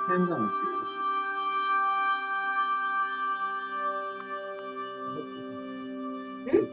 変だなっていう。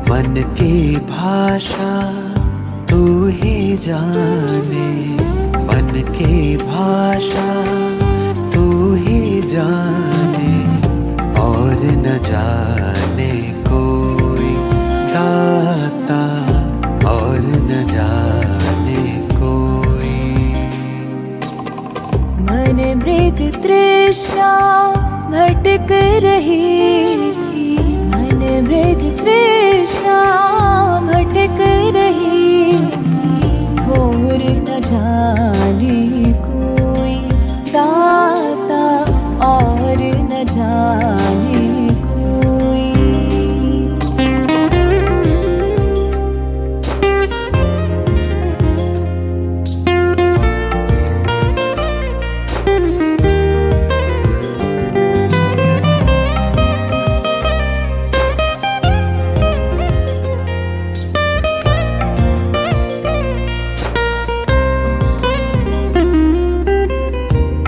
मन की भाषा तू ही जाने, मन की भाषा तू ही जाने, और न जाने कोई दाता, और न जाने कोई। मन मृग तृष्णा भटक रही थी, मन मृग तृष्णा भटक रही थी, और न जाने कोई दाता, और न जाने कोई।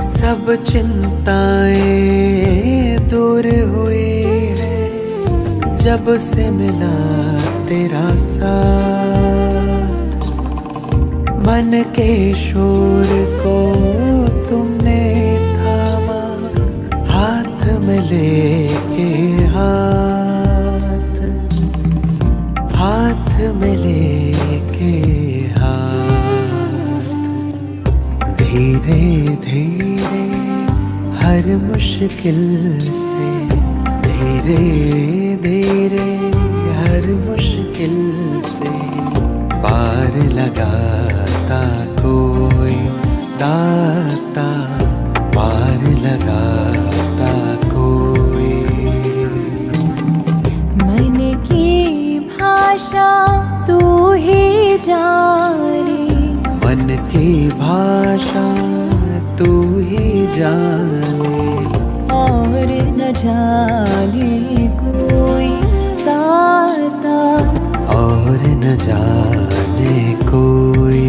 सब चिंताएं दूर हुई है जब से मिला तेरा साथ। मन के शोर को तुमने थामा, हाथ में लेके हाथ, हाथ में लेके हाथ। धीरे धीरे हर मुश्किल से, धीरे धीरे हर मुश्किल से, पार लगाता कोई दाता, पार लगाता कोई। मन की भाषा तू ही जाने, मन की भाषा तू ही जाने, और न जाने कोई दाता, और न जाने कोई।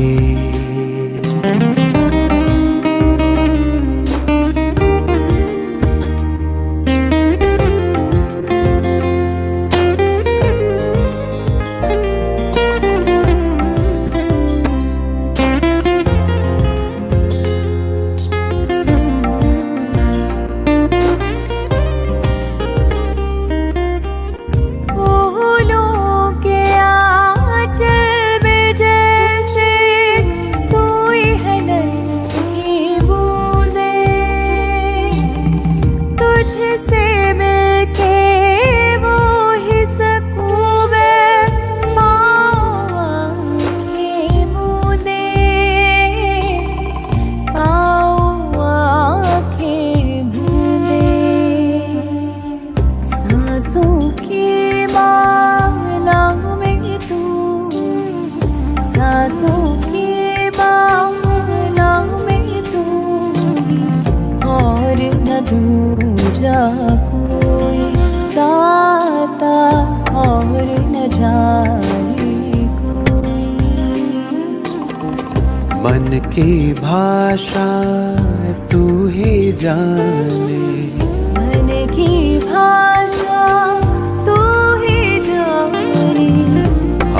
दूजा कोई दाता, और न जाने कोई। मन की भाषा तू ही जाने, मन की भाषा तू ही जाने,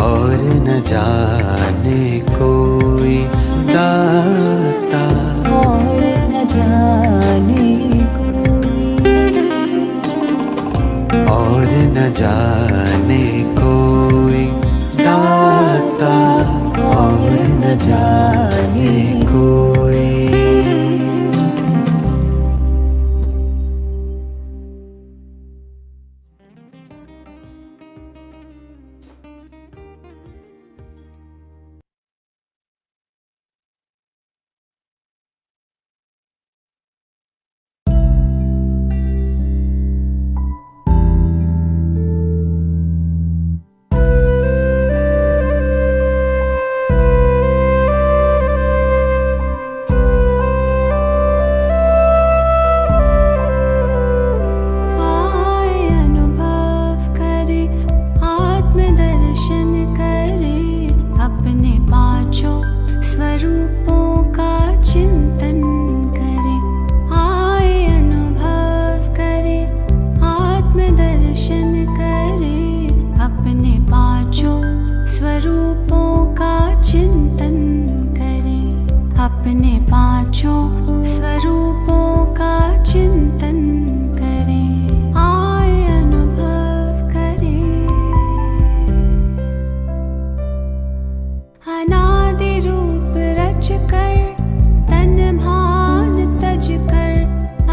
और न जाने कोई दाता, और न जाने और न जाने कोई दाता, और न जाने कोई। अपने पांचों स्वरूपों का चिंतन करें, आए अनुभव करें। अनादि रूप रच कर तन भान तज कर,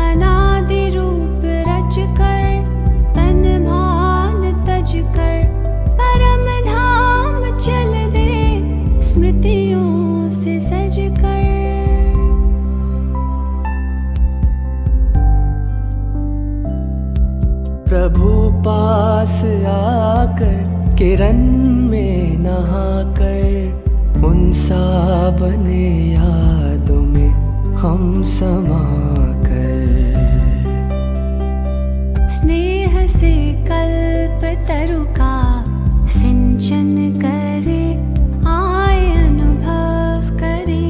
अनादि रूप रच कर तन भान तज कर, परम धाम चल दे स्मृतियों से सज कर। प्रभु पास आकर किरण में नहाकर, उन सा बने यादों में हम समा कर। स्नेह से कल्प तरु का सिंचन करे, आए अनुभव करे।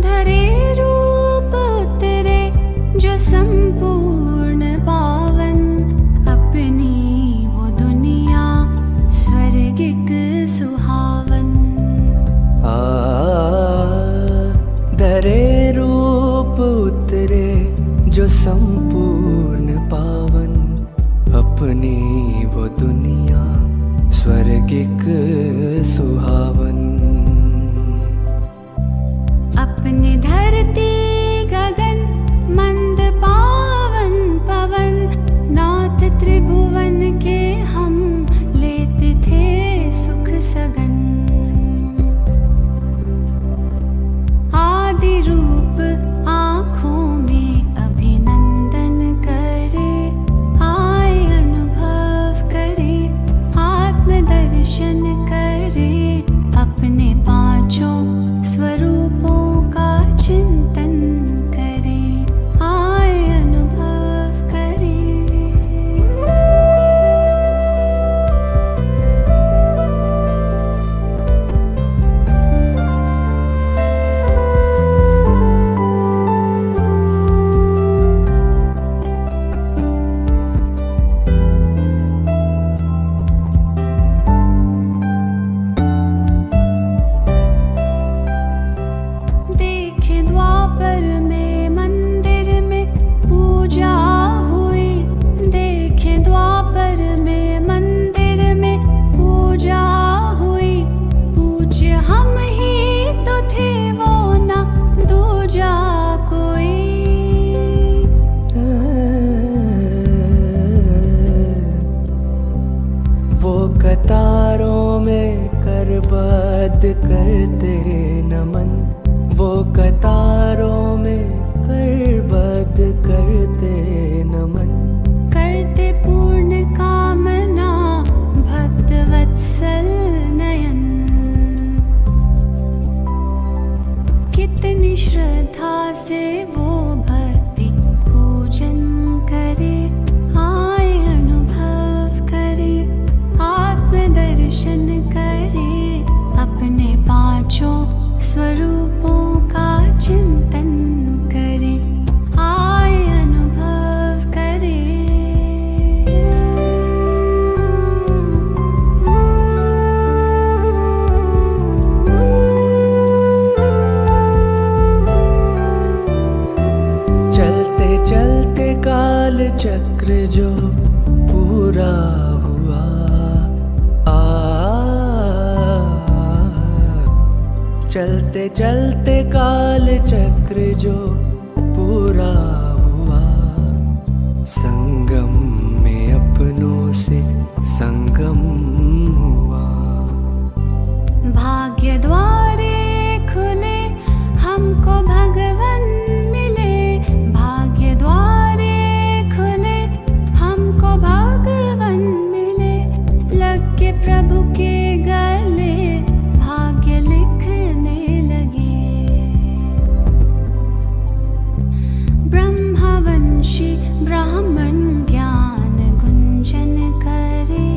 धरे रूप उतरे जो संपूर्ण पावन, अपनी वो दुनिया स्वर्गिक सुहावन। धरे रूप उतरे जो संपूर्ण पावन, अपनी वो दुनिया स्वर्गिक सुहावन। अपने धरती गगन मंद पावन पवन, नाथ त्रिभुवन के हम लेते थे सुख सगन। आदि रूप आँखों में अभिनंदन करे, आए अनुभव करे, आत्मदर्शन करे, अपने पांचों स्वरूपों का चिंतन करे, आए अनुभव करे। देखें द्वापर में मंदिर में पूजा हुई, देखें द्वापर में मंदिर में पूजा हुई। पूज्य हम ही तो थे वो ना दूजा कोई। वो कतारों में करबद्ध करते नमन, वो कतारों में करबद्ध करते नमन। करते पूर्ण कामना भक्त वत्सल नयन, कितनी श्रद्धा से वो भक्ति पूजन करे, आए अनुभव करे, आत्मदर्शन करे, अपने पांचों स्वरूपों का चिंतन करे, आए अनुभव करे। चलते चलते काल चक्र जो पूरा हुआ, चलते चलते काल चक्र जो पूरा हुआ, संगम में अपनों से संगम हुआ। भाग्य द्वारे खुले हमको भगवन मिले, भाग्य द्वारे खुले हमको भगवन मिले। लग के प्रभु के गले भाग्य लिखने लगे, ब्रह्मवंशी ब्राह्मण ज्ञान गुंजन करे,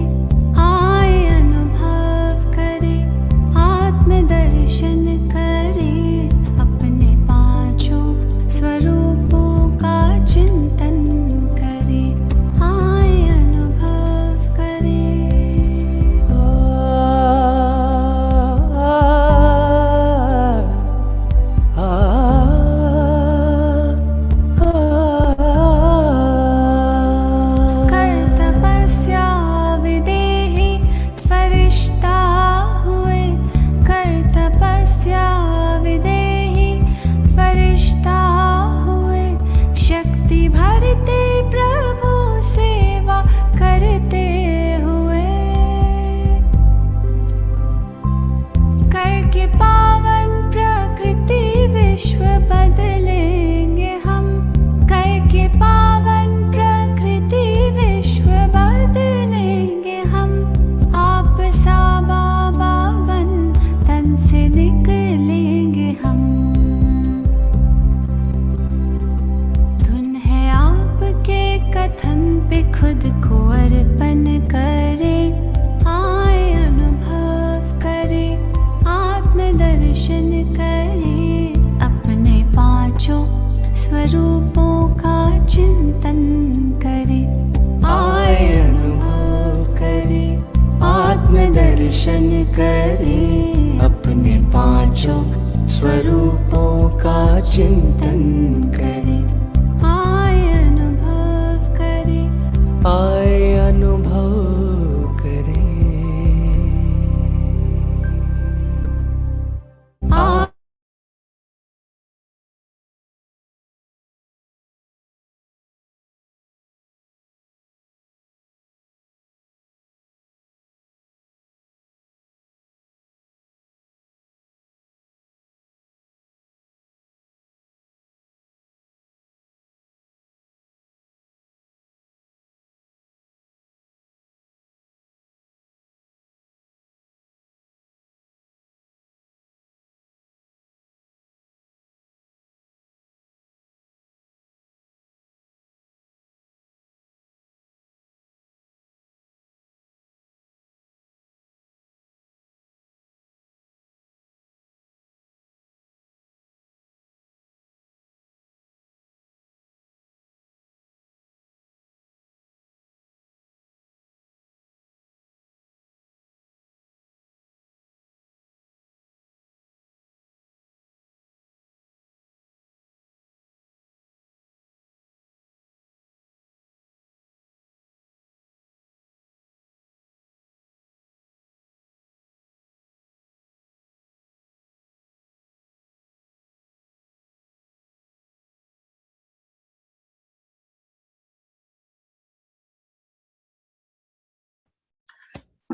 खुद को अर्पण करे, आए अनुभव करे, आत्मदर्शन करे, अपने पांचों स्वरूपों का चिंतन करे, आए अनुभव करे, आत्मदर्शन करे, अपने पांचों स्वरूपों का चिंतन करे, आए अनुभव करे, आए अनुभव करे,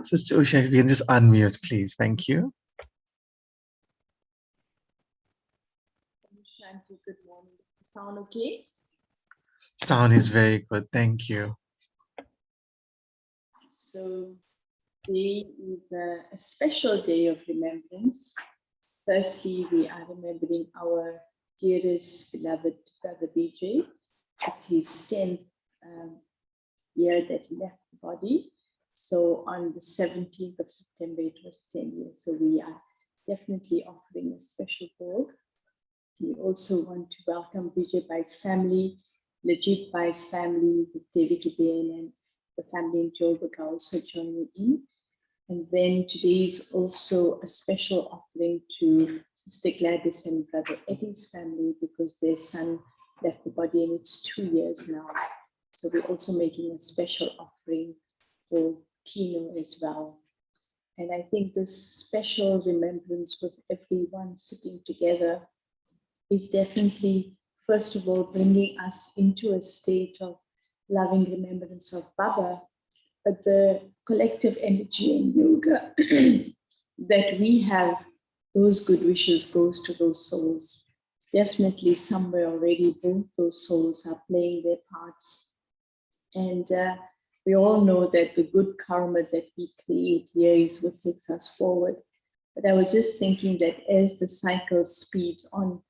Sister Usha, if you can just unmute, please. Thank you. Shanti, good morning. Sound okay? Sound is very good. Thank you. So today is a special day of remembrance. Firstly, we are remembering our dearest beloved brother BJ. It's his 10th year that he left the body. So on the 17th of September, it was 10 years. So we are definitely offering a special vogue. We also want to welcome Vijay Bai's family, Legit Bai's family, with David Dubain and the family in Jolbaka also joining in. And then today is also a special offering to Sister Gladys and Brother Eddie's family because their son left the body and it's 2 years now. So we're also making a special offering for Tino as well. And I think this special remembrance with everyone sitting together is definitely, first of all, bringing us into a state of loving remembrance of Baba, but the collective energy and yoga that we have, those good wishes goes to those souls. Definitely somewhere already both those souls are playing their parts. And we all know that the good karma that we create here is what takes us forward. But I was just thinking that as the cycle speeds on,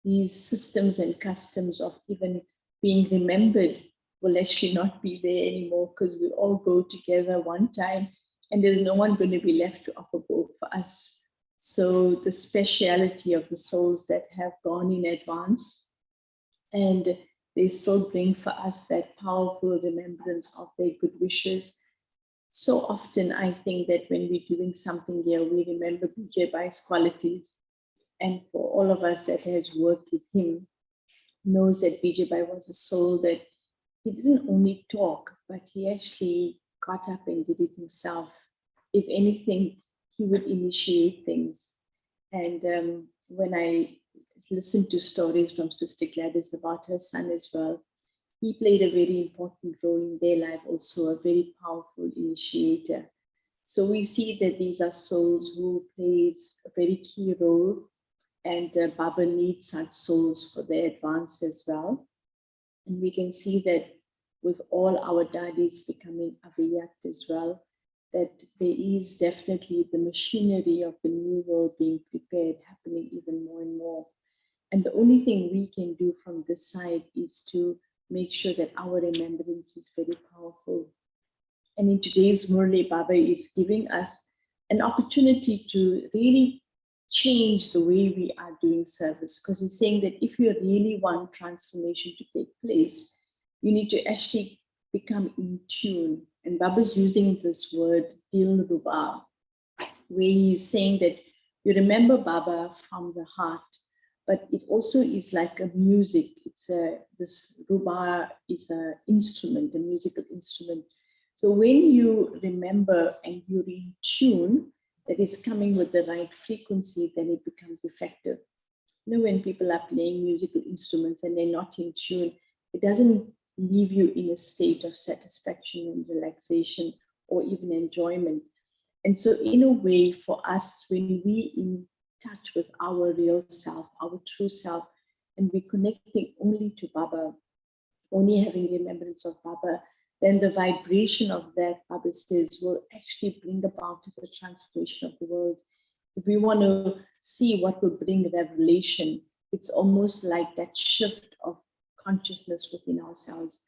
these systems and customs of even being remembered will actually not be there anymore because we all go together one time and there's no one going to be left to offer both for us. So the speciality of the souls that have gone in advance and they still bring for us that powerful remembrance of their good wishes. So often I think that when we're doing something here, we remember Vijay Bai's qualities. And for all of us that has worked with him, knows that Vijay Bai was a soul that he didn't only talk, but he actually got up and did it himself. If anything, he would initiate things. And when I listened to stories from Sister Gladys about her son as well, he played a very important role in their life, also a very powerful initiator. So we see that these are souls who plays a very key role, and Baba needs such souls for their advance as well. And we can see that with all our daddies becoming Aviyat as well, that there is definitely the machinery of the new world being prepared, happening even more and more. And the only thing we can do from this side is to make sure that our remembrance is very powerful. And in today's Murli, Baba is giving us an opportunity to really change the way we are doing service, because he's saying that if you really want transformation to take place, you need to actually become in tune. And Baba's using this word, Dil Ruba, where he's saying that you remember Baba from the heart, but it also is like a music. This Ruba is an instrument, a musical instrument. So when you remember and you're in tune, that is coming with the right frequency, then it becomes effective. You know, when people are playing musical instruments and they're not in tune, it doesn't leave you in a state of satisfaction and relaxation or even enjoyment. And so in a way, for us, when we in touch with our real self, our true self, and we're connecting only to Baba, only having remembrance of Baba, then the vibration of that, Baba says, will actually bring about the transformation of the world. If we want to see what will bring revelation, it's almost like that shift of consciousness within ourselves.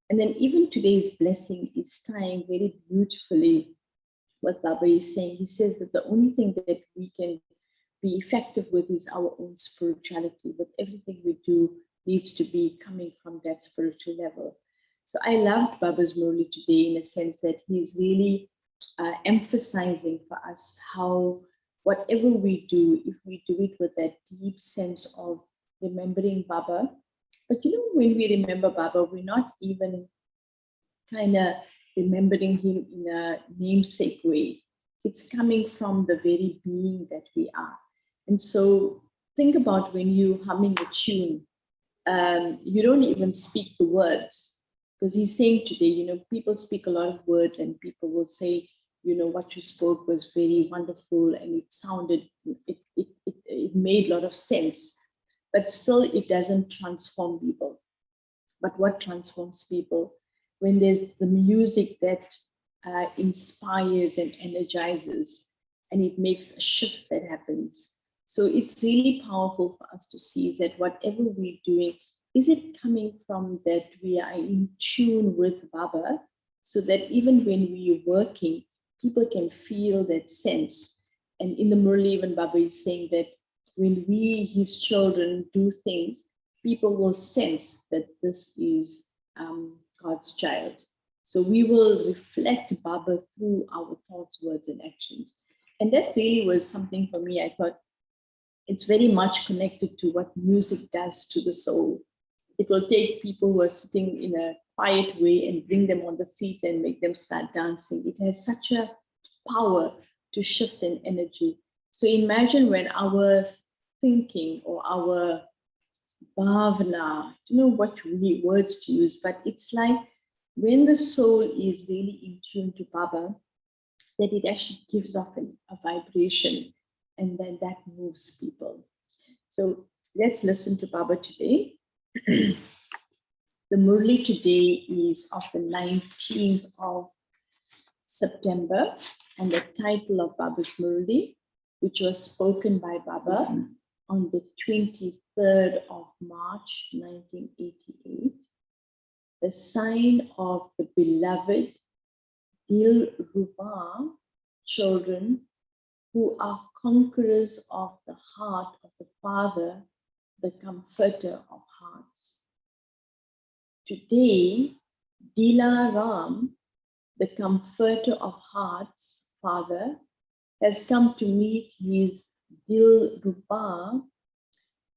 And then even today's blessing is tying very beautifully what Baba is saying. He says that the only thing that we can be effective with is our own spirituality, but everything we do needs to be coming from that spiritual level. So I loved Baba's Murli today in a sense that he's really emphasizing for us how whatever we do, if we do it with that deep sense of remembering Baba. But you know, when we remember Baba, we're not even kind of remembering him in a namesake way. It's coming from the very being that we are. And so think about when you humming a tune, you don't even speak the words. Because he's saying today, you know, people speak a lot of words and people will say, you know, what you spoke was very wonderful and it sounded, it made a lot of sense, but still it doesn't transform people. But what transforms people? When there's the music that inspires and energizes, and it makes a shift that happens. So it's really powerful for us to see is that whatever we're doing, is it coming from that we are in tune with Baba, so that even when we are working, people can feel that sense. And in the Murli, even Baba is saying that when we, his children, do things, people will sense that this is God's child. So we will reflect Baba through our thoughts, words, and actions. And that really was something for me. I thought it's very much connected to what music does to the soul. It will take people who are sitting in a quiet way and bring them on the feet and make them start dancing. It has such a power to shift an energy. So imagine when our thinking or our bhavna, I don't know what really words to use, but it's like when the soul is really in tune to Baba, that it actually gives off a vibration, and then that moves people. So let's listen to Baba today. The Murli today is of the 19th of September, and the title of Baba's Murli, which was spoken by Baba on the 23rd of March, 1988, the sign of the beloved Dil Ruba children who are conquerors of the heart of the Father, the comforter of hearts. Today, Dilaram, the comforter of hearts, Father, has come to meet his Dil Ruba.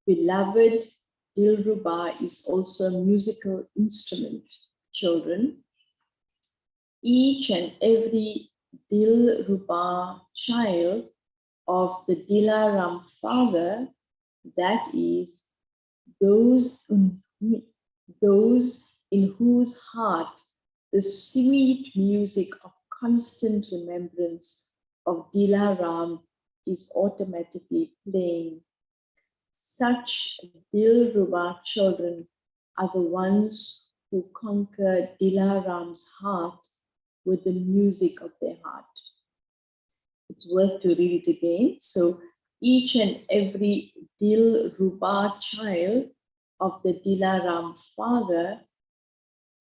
Beloved Dil Ruba is also a musical instrument, children. Each and every Dil Ruba child of the Dilaram Father, that is, those in whose heart the sweet music of constant remembrance of Dilaram is automatically playing. Such Dil Ruba children are the ones who conquer Dilaram's heart with the music of their heart. It's worth to read it again. So each and every Dil Ruba child of the Dilaram Father,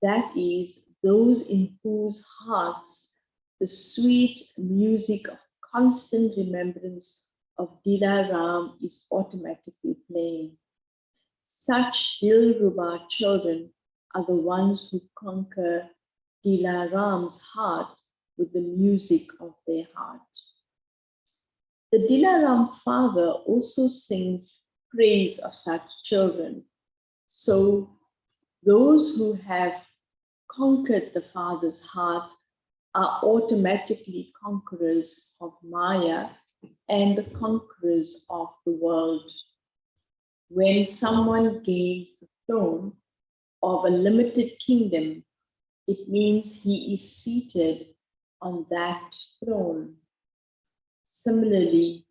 that is, those in whose hearts the sweet music of constant remembrance of Dilaram is automatically playing. Such Dilruba children are the ones who conquer Dilaram's heart with the music of their heart. The Dilaram father also sings praise of such children. So those who have conquered the father's heart are automatically conquerors of Maya and the conquerors of the world. When someone gains the throne of a limited kingdom, it means he is seated on that throne. Similarly,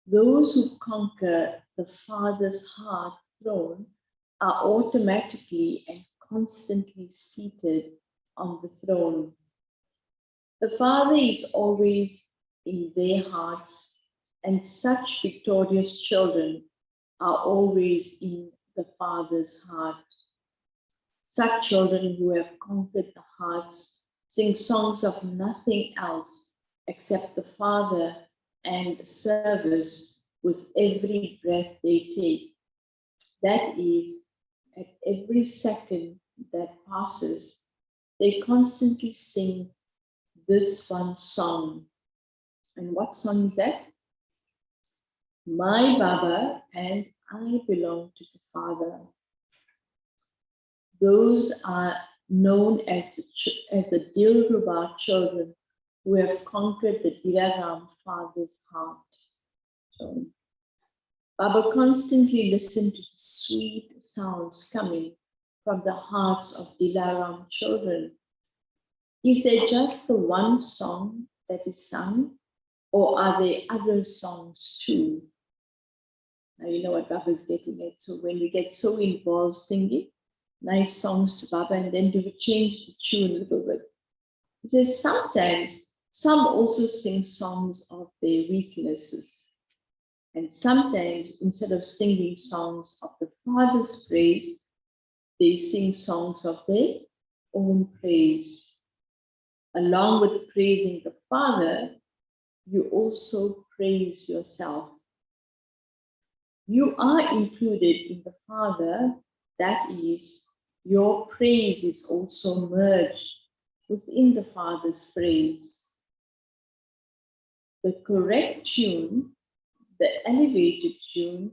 those who conquer the Father's heart throne are automatically and constantly seated on the throne. The Father is always in their hearts, and such victorious children are always in the Father's heart. Such children who have conquered the hearts sing songs of nothing else except the Father and service with every breath they take. That is, at every second that passes, they constantly sing this one song. And what song is that? My Baba and I belong to the Father. Those are known as the Dilruba children who have conquered the Dilaram father's heart. So, Baba constantly listened to the sweet sounds coming from the hearts of Dilaram children. Is there just the one song that is sung, or are there other songs too? Now you know what Baba is getting at. So when we get so involved singing nice songs to Baba, and then do we change the tune a little bit? He says sometimes some also sing songs of their weaknesses. And sometimes instead of singing songs of the Father's praise, they sing songs of their own praise. Along with praising the Father, you also praise yourself. You are included in the Father, that is, your praise is also merged within the Father's praise. The correct tune, the elevated tune,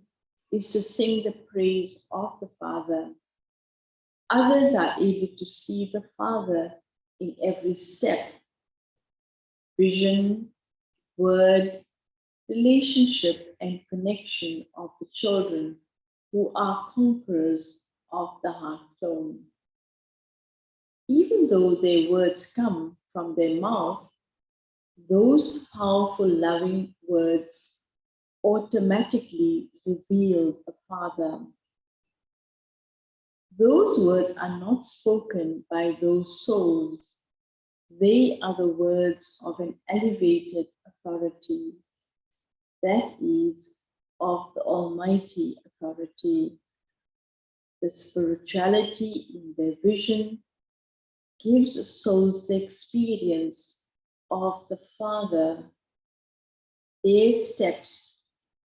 is to sing the praise of the Father. Others are able to see the Father in every step. Vision, word, relationship, and connection of the children who are conquerors of the heart tone. Even though their words come from their mouth, those powerful, loving words automatically reveal the Father. Those words are not spoken by those souls. They are the words of an elevated authority, that is, of the Almighty authority. The spirituality in their vision gives the souls the experience of the Father. Their steps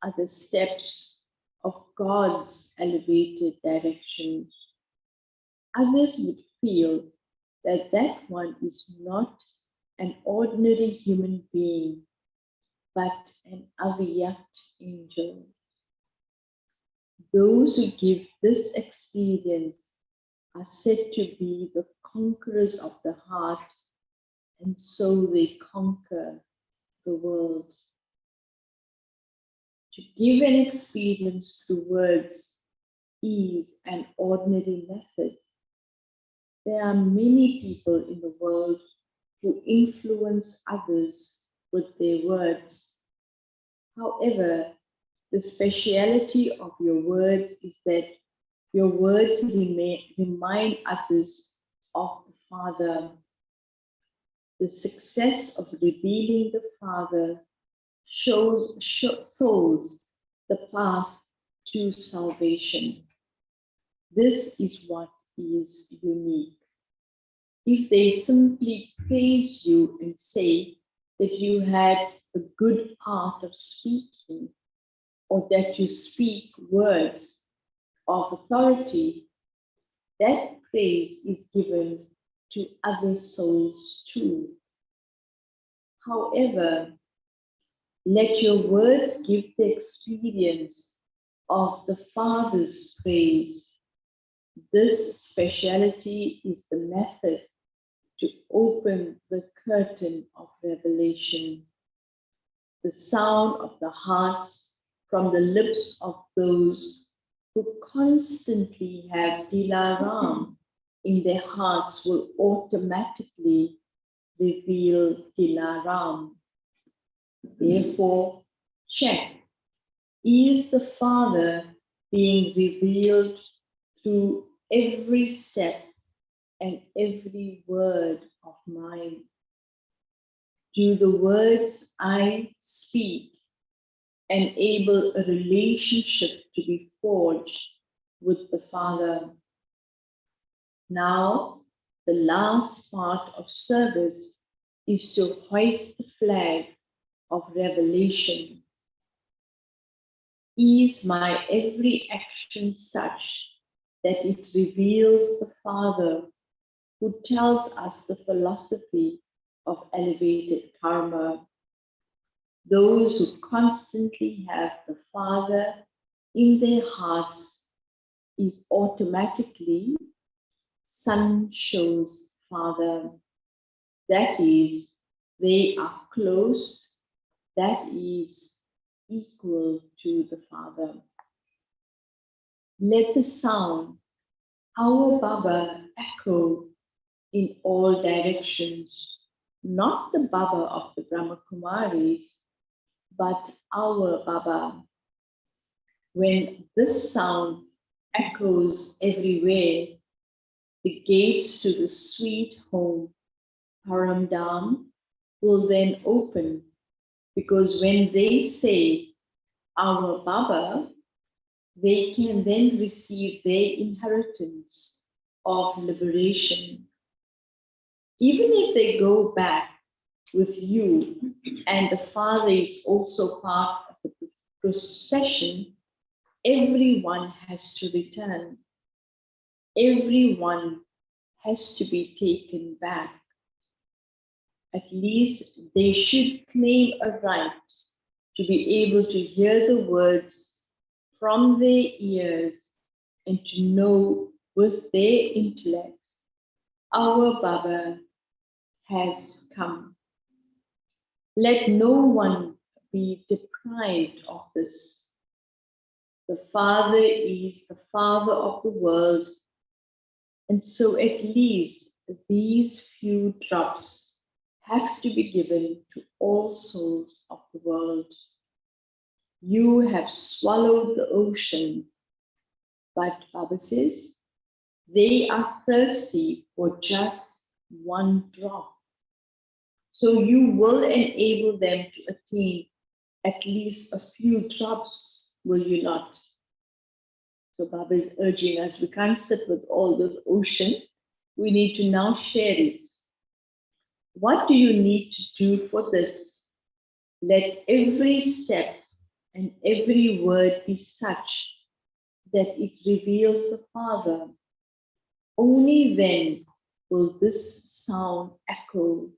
are the steps of God's elevated directions. Others would feel that that one is not an ordinary human being, but an Avyakt angel. Those who give this experience are said to be the conquerors of the heart, and so they conquer the world. To give an experience through words is an ordinary method. There are many people in the world who influence others with their words. However, the speciality of your words is that your words remind others of the Father. The success of revealing the Father shows souls the path to salvation. This is what is unique. If they simply praise you and say that you had a good art of speaking, or that you speak words of authority, that praise is given to other souls too. However, let your words give the experience of the Father's praise. This speciality is the method to open the curtain of revelation. The sound of the hearts from the lips of those who constantly have Dilaram in their hearts will automatically reveal Dilaram. Therefore, check, is the Father being revealed through every step and every word of mine? Do the words I speak enable a relationship to be forged with the Father? Now, the last part of service is to hoist the flag of revelation. Is my every action such that it reveals the Father who tells us the philosophy of elevated karma? Those who constantly have the Father in their hearts is automatically Son shows Father. That is, they are close, that is equal to the Father. Let the sound, our Baba, echo in all directions, not the Baba of the Brahma Kumaris, but our Baba. When this sound echoes everywhere, the gates to the sweet home, Paramdam, will then open, because when they say, our Baba, they can then receive their inheritance of liberation. Even if they go back with you and the Father is also part of the procession, everyone has to return. Everyone has to be taken back. At least they should claim a right to be able to hear the words from their ears and to know with their intellects, our Baba has come. Let no one be deprived of this. The Father is the Father of the world, and so at least these few drops have to be given to all souls of the world. You have swallowed the ocean, but Baba says, they are thirsty for just one drop. So you will enable them to attain at least a few drops, will you not? So Baba is urging us, we can't sit with all this ocean. We need to now share it. What do you need to do for this? Let every step and every word be such that it reveals the Father. Only then will this sound echo.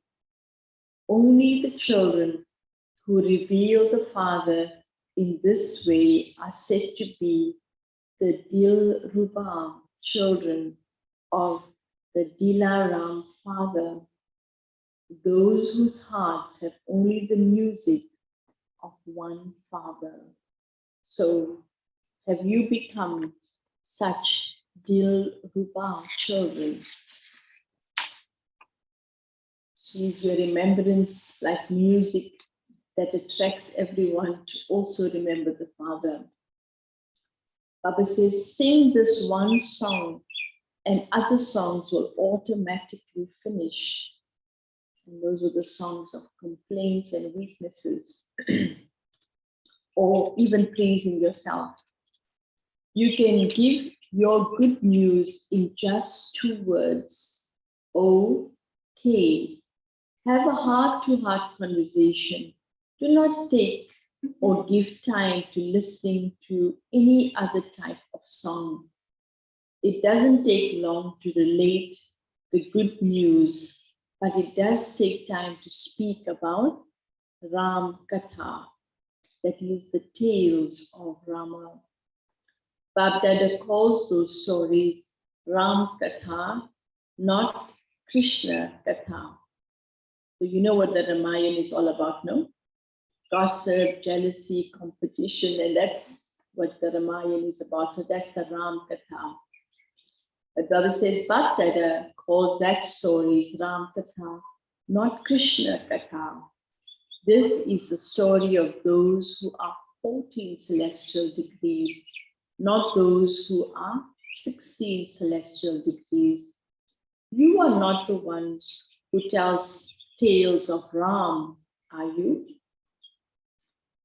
Only the children who reveal the Father in this way are said to be the Dilruba children of the Dilaram Father, those whose hearts have only the music of one Father. So, have you become such Dilruba children? Use your remembrance like music that attracts everyone to also remember the Father. Baba says, sing this one song and other songs will automatically finish. And those were the songs of complaints and weaknesses, or even praising yourself. You can give your good news in just 2 words. Okay. Have a heart-to-heart conversation. Do not take or give time to listening to any other type of song. It doesn't take long to relate the good news, but it does take time to speak about Ram Katha, that is the tales of Rama. Bab-Dada calls those stories Ram Katha, not Krishna Katha. So you know what the Ramayana is all about, no? Gossip, jealousy, competition, and that's what the Ramayana is about. So that's the Ram Katha. But Baba says Bab-Dada calls that story Ram Katha, not Krishna Katha. This is the story of those who are 14 celestial degrees, not those who are 16 celestial degrees. You are not the ones who tells tales of Ram, are you?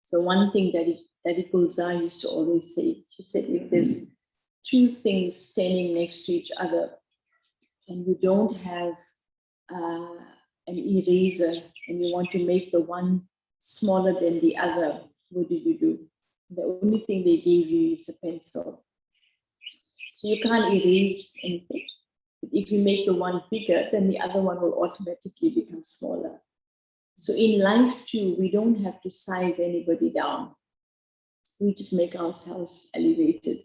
So one thing that Daddy Gulzar used to always say, she said, if there's 2 things standing next to each other and you don't have an eraser and you want to make the one smaller than the other, what do? The only thing they gave you is a pencil. So you can't erase anything. But if you make the one bigger, then the other one will automatically become smaller. So in life too, we don't have to size anybody down. We just make ourselves elevated.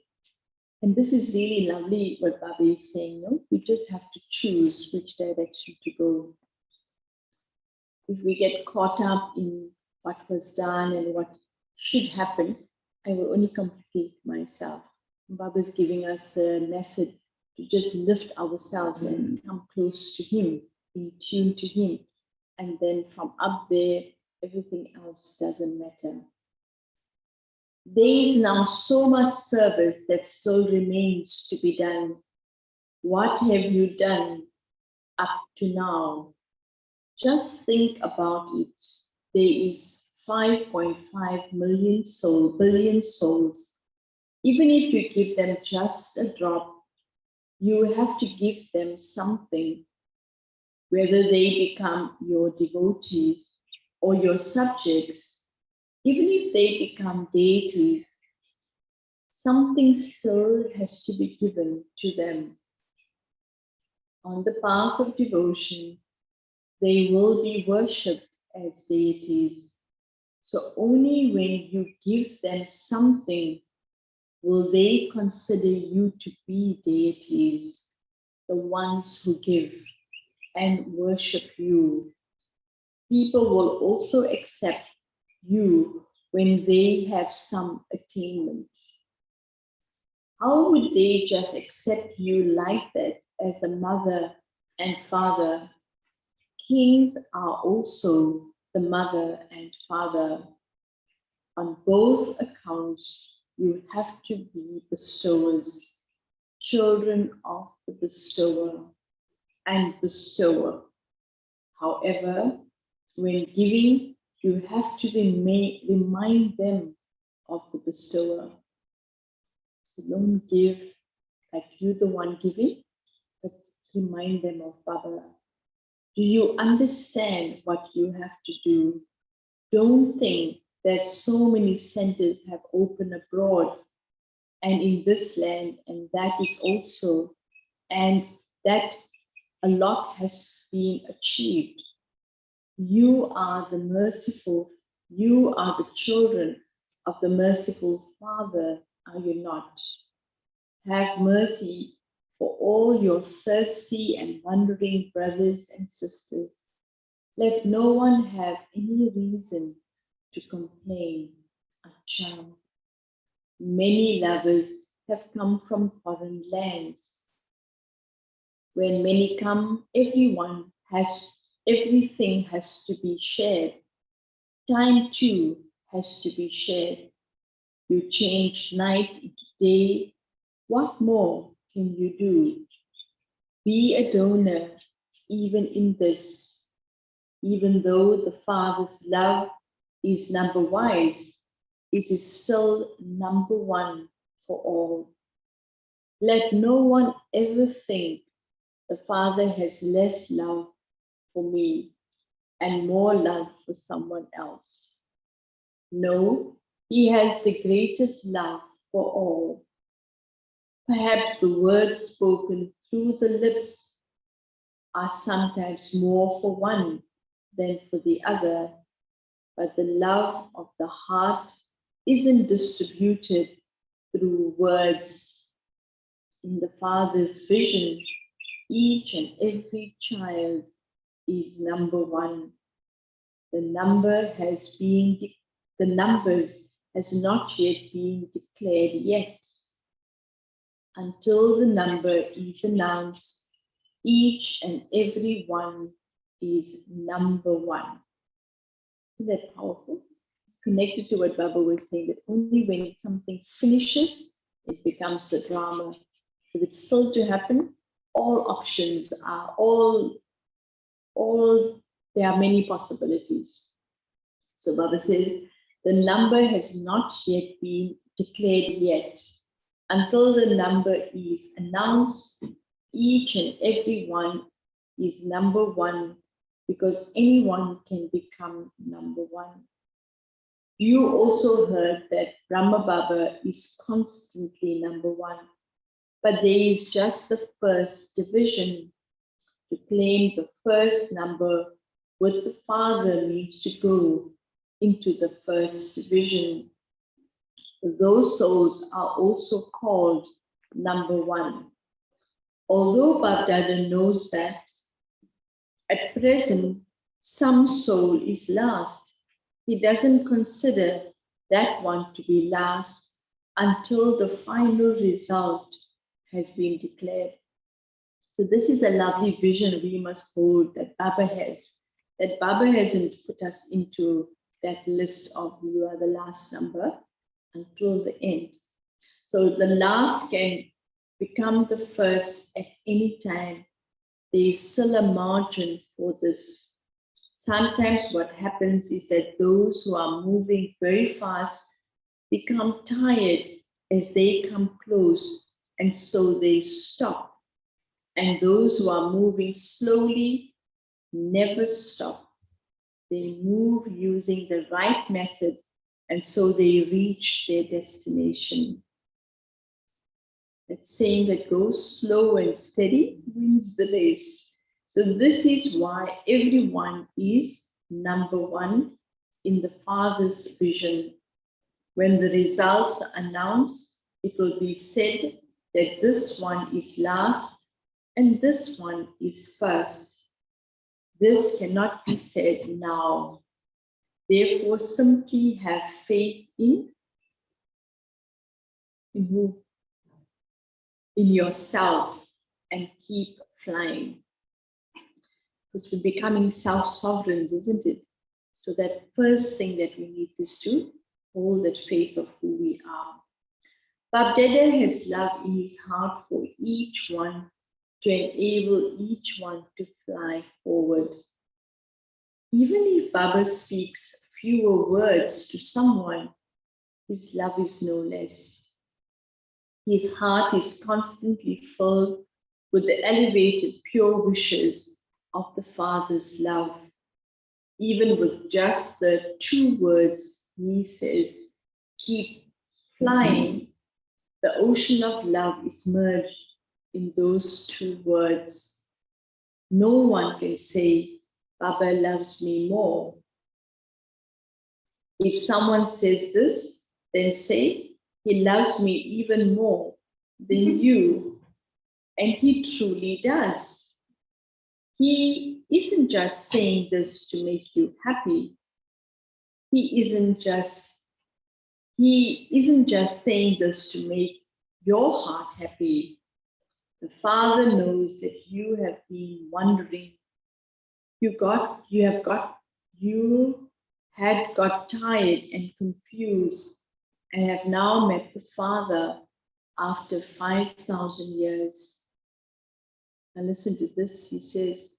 And this is really lovely what Baba is saying, no? We just have to choose which direction to go. If we get caught up in what was done and what should happen, I will only complicate myself. Baba is giving us the method to just lift ourselves and come close to him, in tune to him. And then from up there, everything else doesn't matter. There is now so much service that still remains to be done. What have you done up to now? Just think about it. There is 5.5 billion souls. Even if you give them just a drop, you have to give them something, whether they become your devotees or your subjects. Even if they become deities, something still has to be given to them. On the path of devotion, they will be worshipped as deities. So only when you give them something will they consider you to be deities, the ones who give and worship you. People will also accept you when they have some attainment. How would they just accept you like that as a mother and father? Kings are also the mother and father. On both accounts, you have to be bestowers, children of the bestower and bestower. However, when giving, you have to remind them of the bestower. So don't give like you're the one giving, but remind them of Baba. Do you understand what you have to do? Don't think that so many centers have opened abroad and in this land, and that is also, and that a lot has been achieved. You are the merciful, you are the children of the merciful Father, are you not? Have mercy for all your thirsty and wandering brothers and sisters. Let no one have any reason to complain. Acha. Many lovers have come from foreign lands. When many come, everything has to be shared. Time too has to be shared. You change night into day. What more can you do? Be a donor even in this. Even though the Father's love is number wise, it is still number one for all. Let no one ever think the Father has less love for me and more love for someone else. No, he has the greatest love for all. Perhaps the words spoken through the lips are sometimes more for one than for the other, but the love of the heart isn't distributed through words. In the Father's vision, each and every child is number one. The numbers has not yet been declared yet. Until the number is announced, each and every one is number one. Isn't that powerful? It's connected to what Baba was saying, that only when something finishes, it becomes the drama. If it's still to happen, all options are there are many possibilities. So Baba says, the number has not yet been declared yet. Until the number is announced, each and every one is number one, because anyone can become number one. You also heard that Brahma Baba is constantly number one, but there is just the first division. To claim the first number with the Father means to go into the first division. Those souls are also called number one. Although Bapdada knows that at present some soul is last, he doesn't consider that one to be last until the final result has been declared. So this is a lovely vision we must hold that Baba has. That Baba hasn't put us into that list of you are the last number until the end. So the last can become the first at any time. There is still a margin for this. Sometimes what happens is that those who are moving very fast become tired as they come close, and so they stop. And those who are moving slowly never stop. They move using the right method, and so they reach their destination. That saying that goes slow and steady wins the race. So this is why everyone is number one in the Father's vision. When the results are announced, it will be said that this one is last and this one is first. This cannot be said now. Therefore, simply have faith in who? In yourself, and keep flying. Because we're becoming self-sovereigns, isn't it? So that first thing that we need is to hold that faith of who we are. Bapdada has love in his heart for each one, to enable each one to fly forward. Even if Baba speaks fewer words to someone, his love is no less. His heart is constantly filled with the elevated, pure wishes of the Father's love. Even with just the 2 words, he says, keep flying, the ocean of love is merged in those 2 words. No one can say, Baba loves me more. If someone says this, then say, he loves me even more than you. And he truly does. He isn't just saying this to make you happy. He isn't just saying this to make your heart happy. The Father knows that you have been wondering. You had got tired and confused and have now met the Father after 5,000 years. Now listen to this, he says,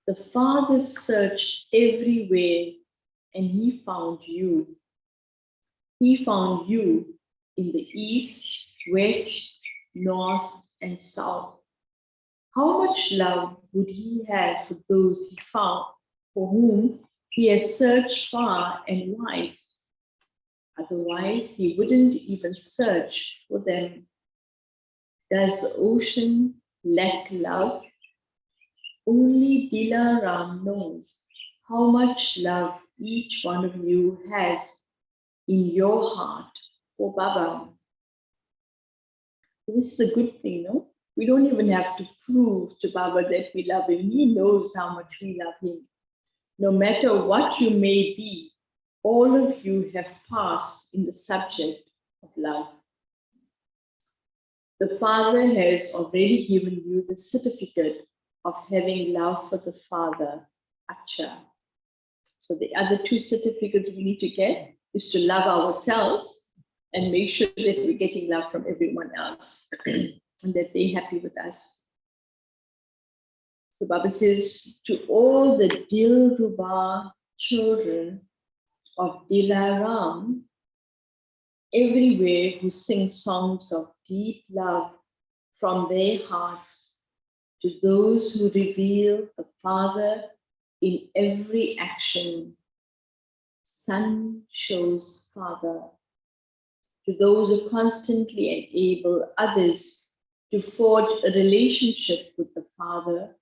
the Father searched everywhere and he found you. He found you in the east, west, north, and south. How much love would he have for those he found, for whom he has searched far and wide? Otherwise, he wouldn't even search for them. Does the ocean lack love? Only Dilaram knows how much love each one of you has in your heart for Baba. This is a good thing, no? We don't even have to prove to Baba that we love him. He knows how much we love him. No matter what you may be, all of you have passed in the subject of love. The Father has already given you the certificate of having love for the Father, Acha. So the other two certificates we need to get is to love ourselves and make sure that we're getting love from everyone else and that they're happy with us. So Baba says, to all the Dilruba children of Dilaram, everywhere who sing songs of deep love from their hearts, to those who reveal the Father in every action, Son shows Father. To those who constantly enable others to forge a relationship with the Father,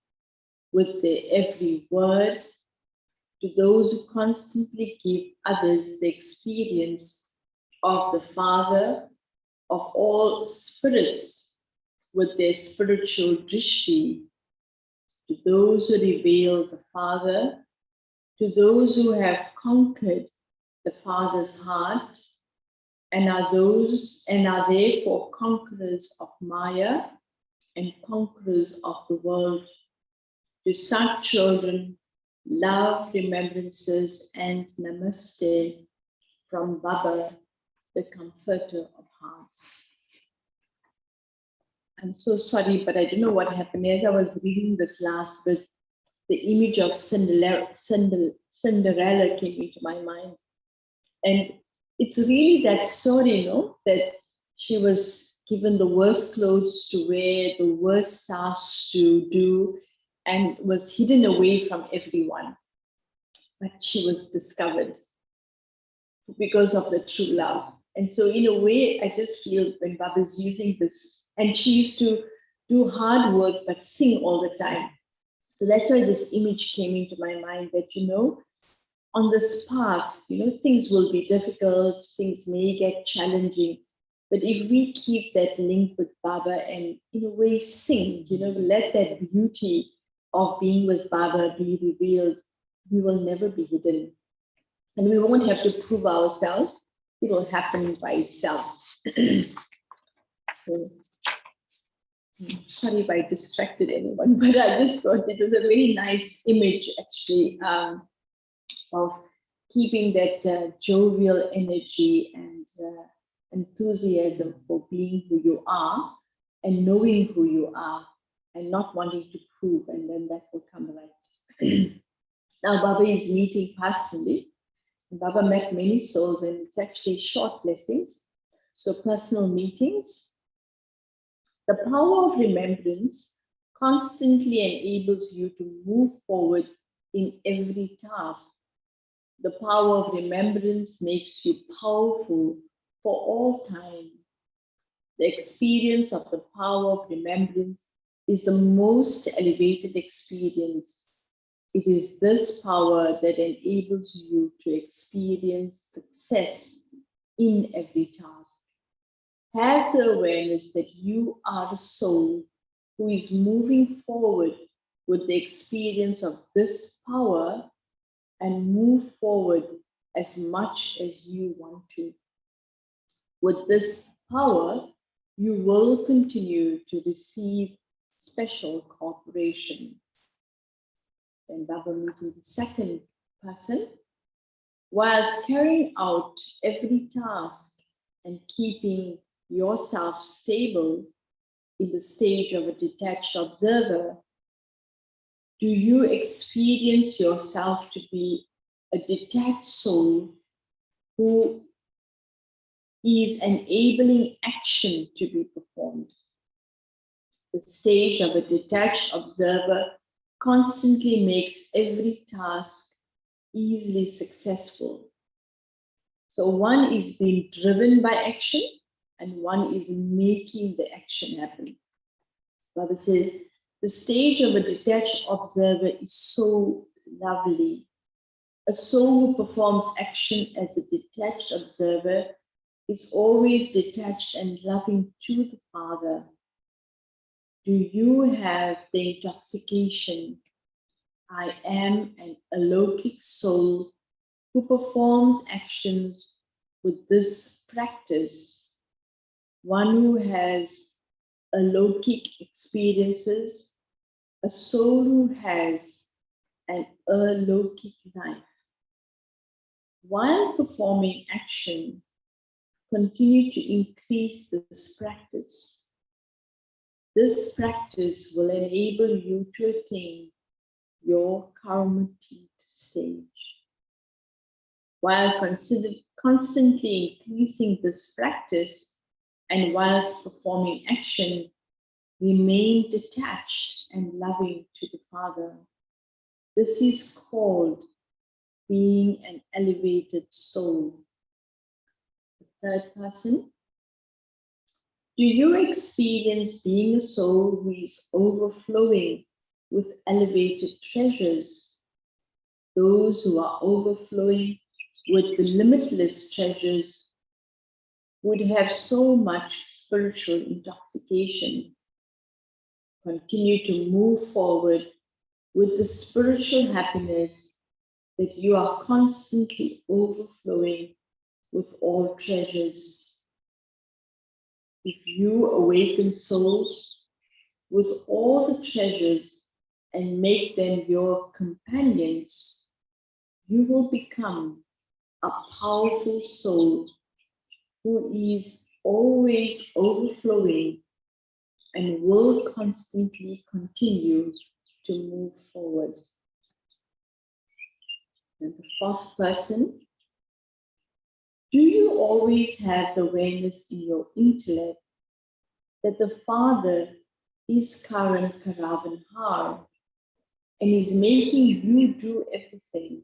with their every word, to those who constantly give others the experience of the Father of all spirits with their spiritual drishti, to those who reveal the Father, to those who have conquered the Father's heart and are therefore conquerors of Maya and conquerors of the world. To such children, love, remembrances, and namaste from Baba, the comforter of hearts. I'm so sorry, but I don't know what happened. As I was reading this last bit, the image of Cinderella came into my mind. And it's really that story, that she was given the worst clothes to wear, the worst tasks to do, and was hidden away from everyone. But she was discovered because of the true love. And so in a way, I just feel when Baba's using this, and she used to do hard work, but sing all the time. So that's why this image came into my mind that, on this path, things will be difficult, things may get challenging. But if we keep that link with Baba and in a way sing, let that beauty of being with Baba be revealed, we will never be hidden. And we won't have to prove ourselves. It will happen by itself. So, sorry if I distracted anyone, but I just thought it was a very nice image, actually, of keeping that jovial energy and enthusiasm for being who you are and knowing who you are and not wanting to prove, and then that will come right. Now, Baba is meeting personally. Baba met many souls, and it's actually short blessings. So personal meetings. The power of remembrance constantly enables you to move forward in every task. The power of remembrance makes you powerful for all time. The experience of the power of remembrance is the most elevated experience. It is this power that enables you to experience success in every task. Have the awareness that you are a soul who is moving forward with the experience of this power and move forward as much as you want to. With this power, you will continue to receive special cooperation. Then Baba meeting the second person, whilst carrying out every task and keeping yourself stable in the stage of a detached observer, do you experience yourself to be a detached soul who is enabling action to be performed? The stage of a detached observer constantly makes every task easily successful. So one is being driven by action and one is making the action happen. Baba says, the stage of a detached observer is so lovely. A soul who performs action as a detached observer is always detached and loving to the Father. Do you have the intoxication? I am an alokik soul who performs actions with this practice. One who has alokik experiences, a soul who has an alokik life. While performing action, continue to increase this practice. This practice will enable you to attain your karmatit stage. While constantly increasing this practice and whilst performing action, remain detached and loving to the Father. This is called being an elevated soul. The third person. Do you experience being a soul who is overflowing with elevated treasures? Those who are overflowing with the limitless treasures would have so much spiritual intoxication. Continue to move forward with the spiritual happiness that you are constantly overflowing with all treasures. If you awaken souls with all the treasures and make them your companions, you will become a powerful soul who is always overflowing and will constantly continue to move forward. And the fourth person, do you always have the awareness in your intellect that the Father is Karan Karavan Har and is making you do everything,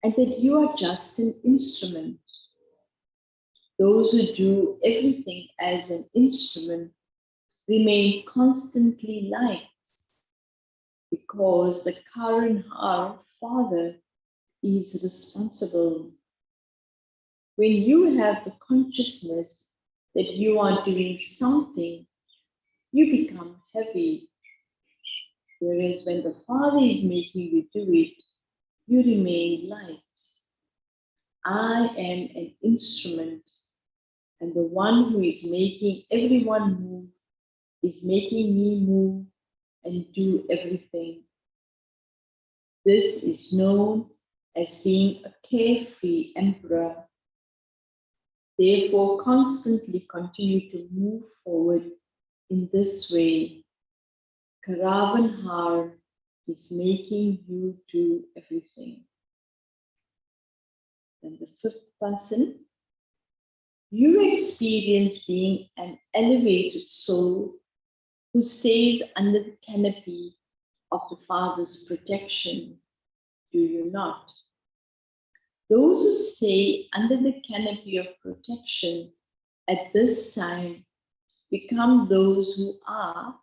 and that you are just an instrument? Those who do everything as an instrument remain constantly light because the Karan Har Father is responsible. When you have the consciousness that you are doing something, you become heavy. Whereas when the Father is making you do it, you remain light. I am an instrument, and the one who is making everyone move is making me move and do everything. This is known as being a carefree emperor. Therefore, constantly continue to move forward in this way. Karavan Har is making you do everything. And the fifth person, you experience being an elevated soul who stays under the canopy of the Father's protection, do you not? Those who stay under the canopy of protection at this time become those who are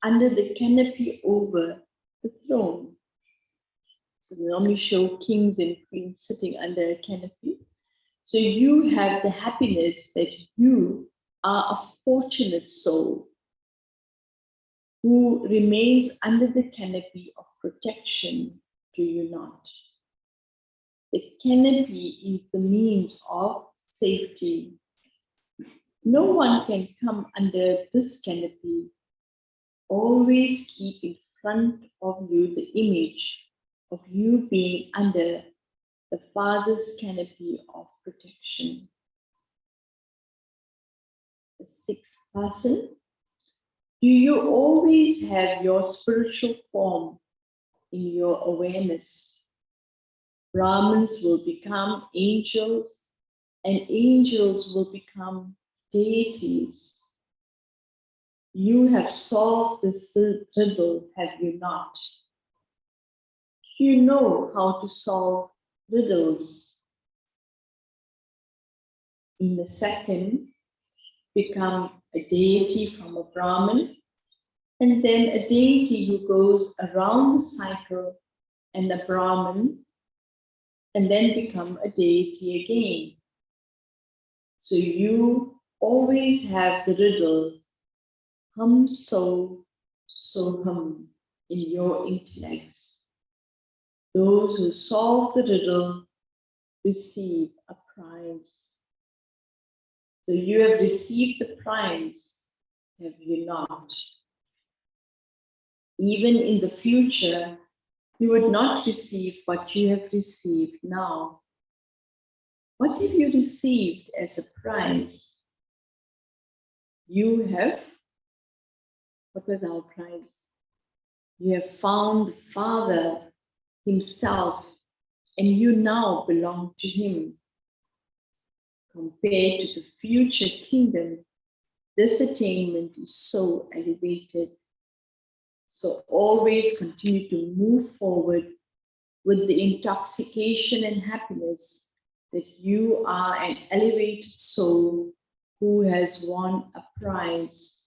under the canopy over the throne. So we normally show kings and queens sitting under a canopy. So you have the happiness that you are a fortunate soul who remains under the canopy of protection, do you not? The canopy is the means of safety. No one can come under this canopy. Always keep in front of you the image of you being under the Father's canopy of protection. The sixth person, do you always have your spiritual form in your awareness? Brahmins will become angels and angels will become deities. You have solved this riddle, have you not? You know how to solve riddles. In a second, become a deity from a Brahmin, and then a deity who goes around the cycle and a Brahmin, and then become a deity again. So you always have the riddle, hum so hum, in your intellects. Those who solve the riddle receive a prize. So you have received the prize, have you not? Even in the future, you would not receive what you have received now. What have you received as a prize? You have, what was our prize? You have found the Father himself, and you now belong to him. Compared to the future kingdom, this attainment is so elevated. So always continue to move forward with the intoxication and happiness that you are an elevated soul who has won a prize.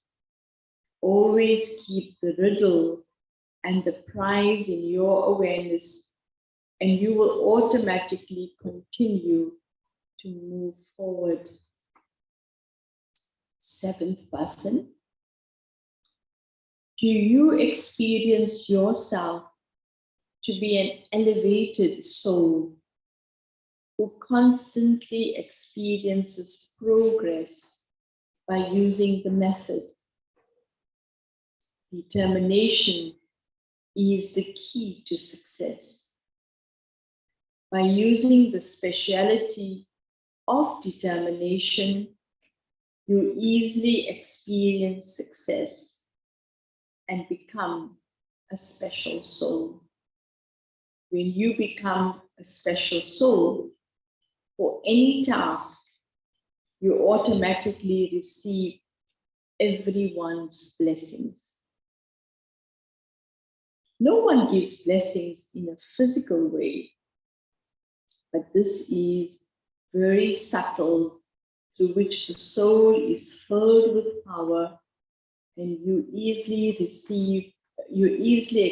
Always keep the riddle and the prize in your awareness, and you will automatically continue to move forward. Seventh person. Do you experience yourself to be an elevated soul who constantly experiences progress by using the method? Determination is the key to success. By using the speciality of determination, you easily experience success and become a special soul. When you become a special soul for any task, you automatically receive everyone's blessings. No one gives blessings in a physical way, but this is very subtle, through which the soul is filled with power, and you easily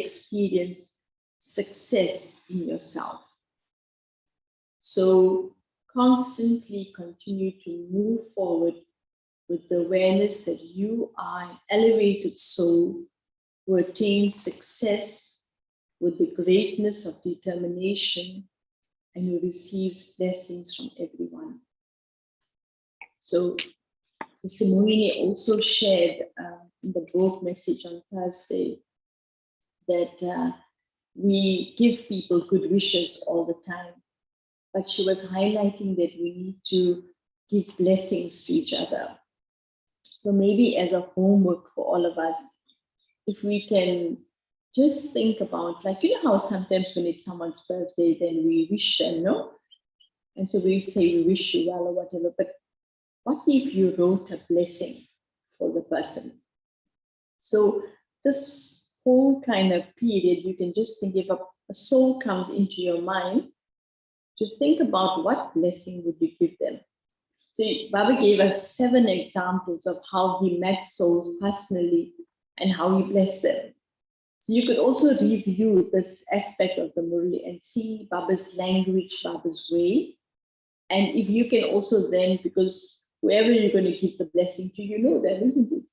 experience success in yourself. So constantly continue to move forward with the awareness that you are an elevated soul who attains success with the greatness of determination and who receives blessings from everyone. So Sister Mohini also shared in the broad message on Thursday that we give people good wishes all the time, but she was highlighting that we need to give blessings to each other. So maybe as a homework for all of us, if we can just think about, like, you know how sometimes when it's someone's birthday, then we wish them, no? And so we say we wish you well or whatever, but what if you wrote a blessing for the person? So this whole kind of period, you can just think, if a soul comes into your mind, to think about what blessing would you give them. So Baba gave us 7 examples of how he met souls personally and how he blessed them. So you could also review this aspect of the Murli and see Baba's language, Baba's way. And if you can also then, because whoever you're going to give the blessing to, you know that, isn't it?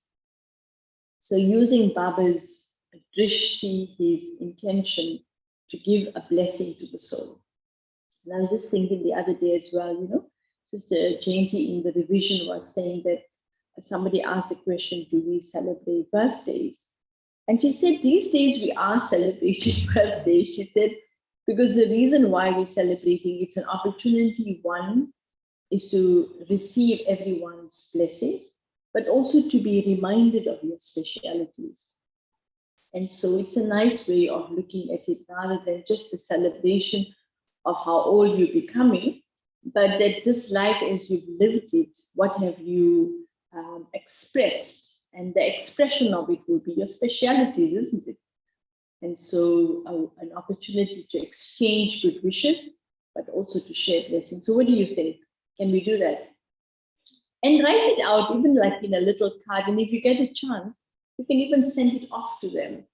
So using Baba's drishti, his intention to give a blessing to the soul. And I was just thinking the other day as well, you know, Sister Jainti in the revision was saying that somebody asked the question, do we celebrate birthdays? And she said, these days we are celebrating birthdays. She said, because the reason why we're celebrating, it's an opportunity, one, is to receive everyone's blessings, but also to be reminded of your specialities. And so it's a nice way of looking at it, rather than just the celebration of how old you're becoming, but that this life as you've lived it, what have you expressed And the expression of it will be your specialities, isn't it? And so an opportunity to exchange good wishes, but also to share blessings. So what do you think? Can we do that? And write it out, even like in a little card. And if you get a chance, you can even send it off to them.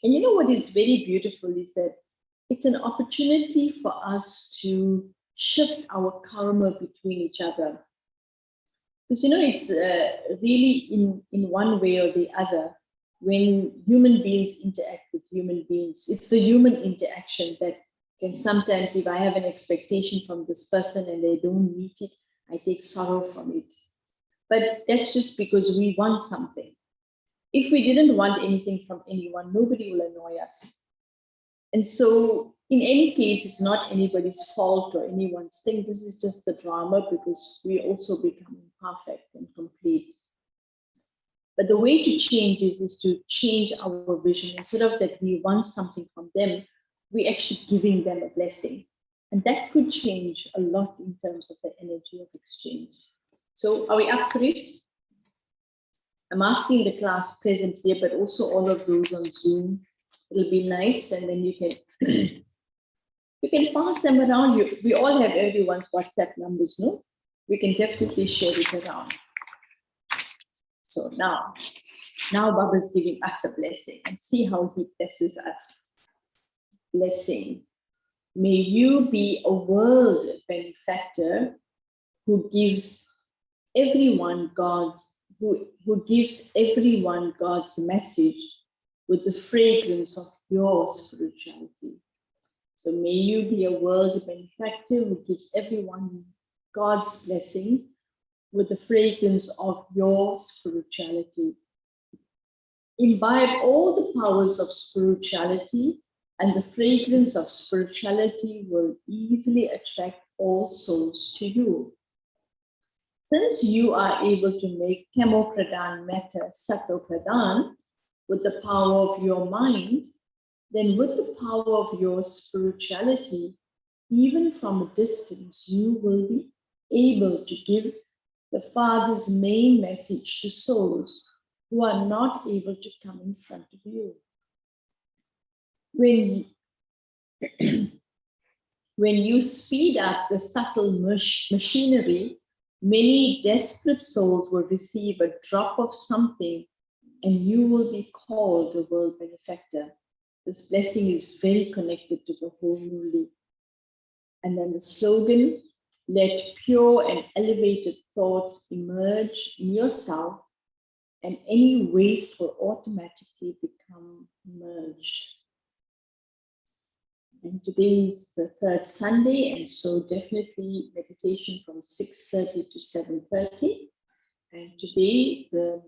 And you know what is very beautiful is that it's an opportunity for us to shift our karma between each other. Because you know, it's really in one way or the other, when human beings interact with human beings, it's the human interaction that can sometimes, if I have an expectation from this person and they don't meet it, I take sorrow from it. But that's just because we want something. If we didn't want anything from anyone, nobody will annoy us. And so in any case, it's not anybody's fault or anyone's thing. This is just the drama because we also become imperfect and complete. But the way to change is to change our vision. Instead of that we want something from them, we're actually giving them a blessing. And that could change a lot in terms of the energy of exchange. So are we up for it? I'm asking the class present here, but also all of those on Zoom. It'll be nice, and then you can you can pass them around. We all have everyone's WhatsApp numbers, no? We can definitely share it around. So now Baba's giving us a blessing, and see how he blesses us. Blessing. May you be a world benefactor who gives everyone who gives everyone God's message with the fragrance of your spirituality. So may you be a world benefactor who gives everyone God's blessings with the fragrance of your spirituality. Imbibe all the powers of spirituality, and the fragrance of spirituality will easily attract all souls to you. Since you are able to make Tamo Pradhan matter Sato Pradhan with the power of your mind, then with the power of your spirituality, even from a distance, you will be able to give the Father's main message to souls who are not able to come in front of you. When you speed up the subtle machinery, many desperate souls will receive a drop of something, and you will be called a world benefactor. This blessing is very connected to the whole Murli. And then the slogan, let pure and elevated thoughts emerge in yourself, and any waste will automatically become merged. And today is the third Sunday, and so definitely meditation from 6:30 to 7:30. And today the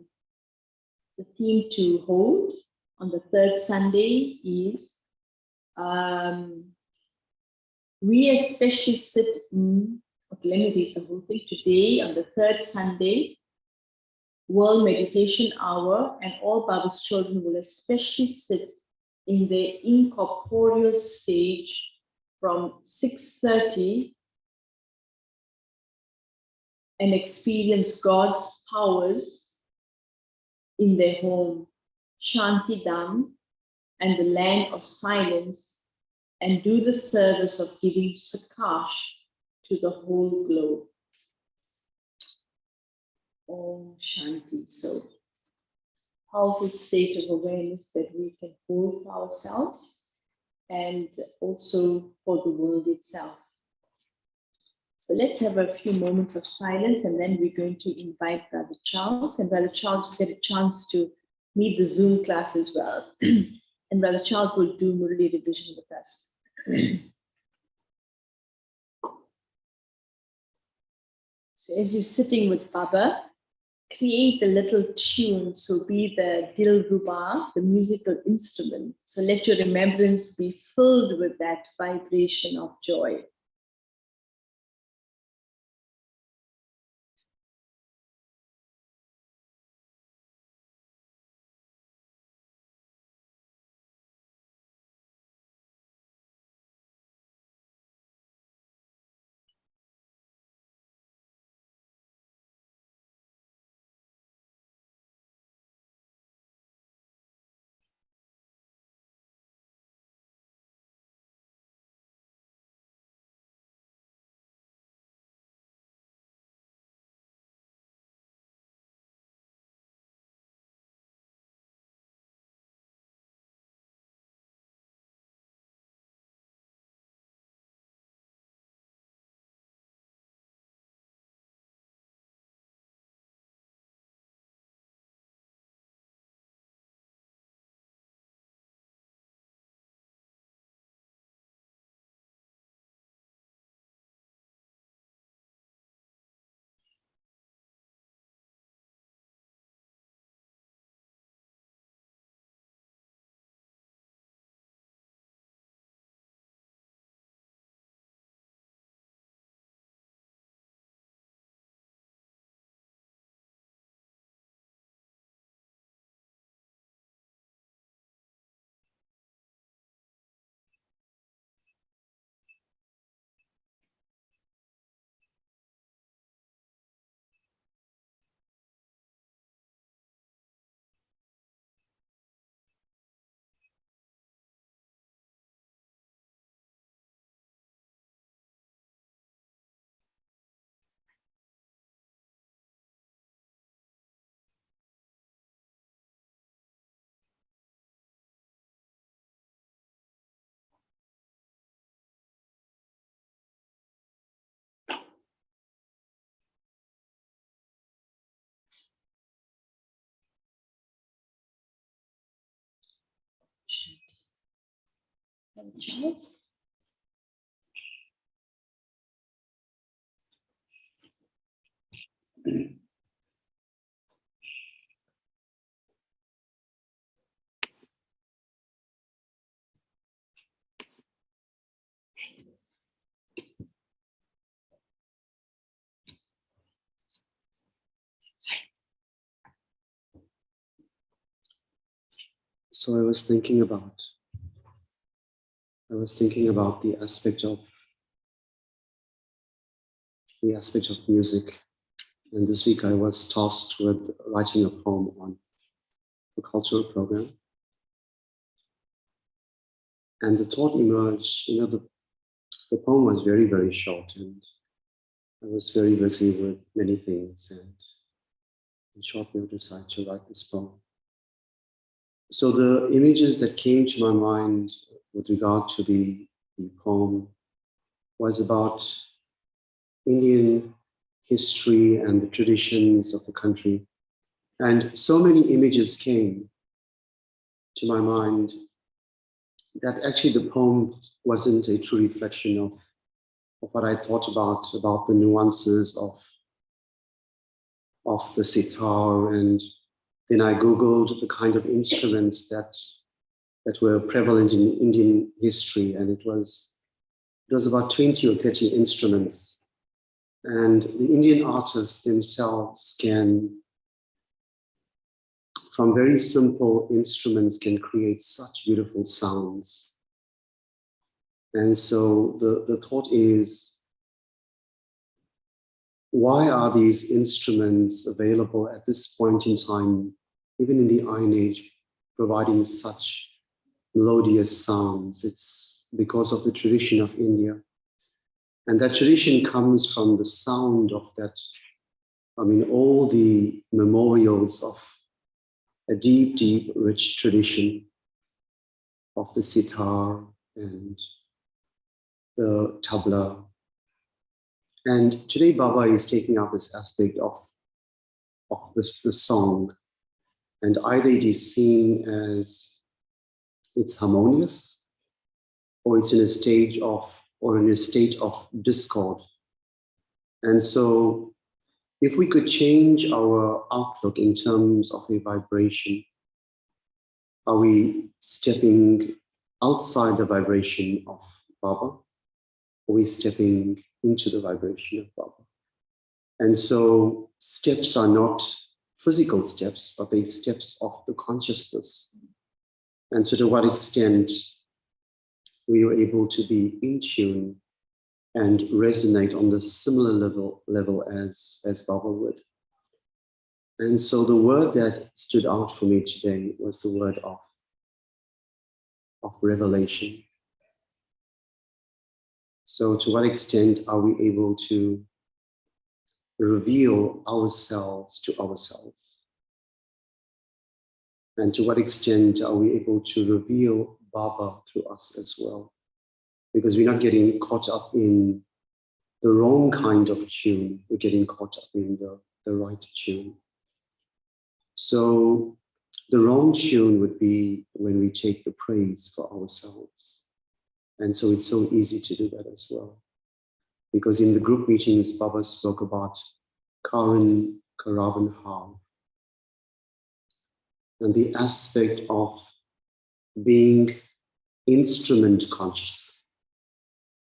theme to hold on the third Sunday is we especially sit in, okay, let me read the whole thing. Today on the third Sunday, World Meditation Hour, and all Baba's children will especially sit in the incorporeal stage from 6:30 and experience God's powers in their home, Shanti Dham, and the land of silence, and do the service of giving Sakash to the whole globe. Om Shanti. So, powerful state of awareness that we can hold for ourselves and also for the world itself. So let's have a few moments of silence, and then we're going to invite Brother Charles, and Brother Charles will get a chance to meet the Zoom class as well. And Brother Charles will do Murli revision with us. So as you're sitting with Baba, create a little tune. So be the Dilruba, the musical instrument. So let your remembrance be filled with that vibration of joy. And Charles? So I was thinking about the aspect of music. And this week I was tasked with writing a poem on a cultural program. And the thought emerged, the poem was very, very short, and I was very busy with many things, and in short notice I had to write this poem. So the images that came to my mind with regard to the poem was about Indian history and the traditions of the country. And so many images came to my mind that actually the poem wasn't a true reflection of what I thought about the nuances of the sitar. And then I Googled the kind of instruments that were prevalent in Indian history, and it was about 20 or 30 instruments. And the Indian artists themselves from very simple instruments, can create such beautiful sounds. And so the thought is, why are these instruments available at this point in time, even in the Iron Age, providing such melodious sounds? It's because of the tradition of India. And that tradition comes from the sound of that, all the memorials of a deep, deep, rich tradition of the sitar and the tabla. And today Baba is taking up this aspect of the song, and either it is seen as it's harmonious, or it's in a state of discord. And so if we could change our outlook in terms of a vibration, are we stepping outside the vibration of Baba? Are we stepping into the vibration of Baba? And so steps are not physical steps, but they're steps of the consciousness. And so to what extent we are able to be in tune and resonate on the similar level as Baba would. And so the word that stood out for me today was the word of revelation. So to what extent are we able to reveal ourselves to ourselves? And to what extent are we able to reveal Baba through us as well? Because we're not getting caught up in the wrong kind of tune, we're getting caught up in the right tune. So the wrong tune would be when we take the praise for ourselves. And so it's so easy to do that as well. Because in the group meetings, Baba spoke about Karan, Karavan Hav, and the aspect of being instrument conscious.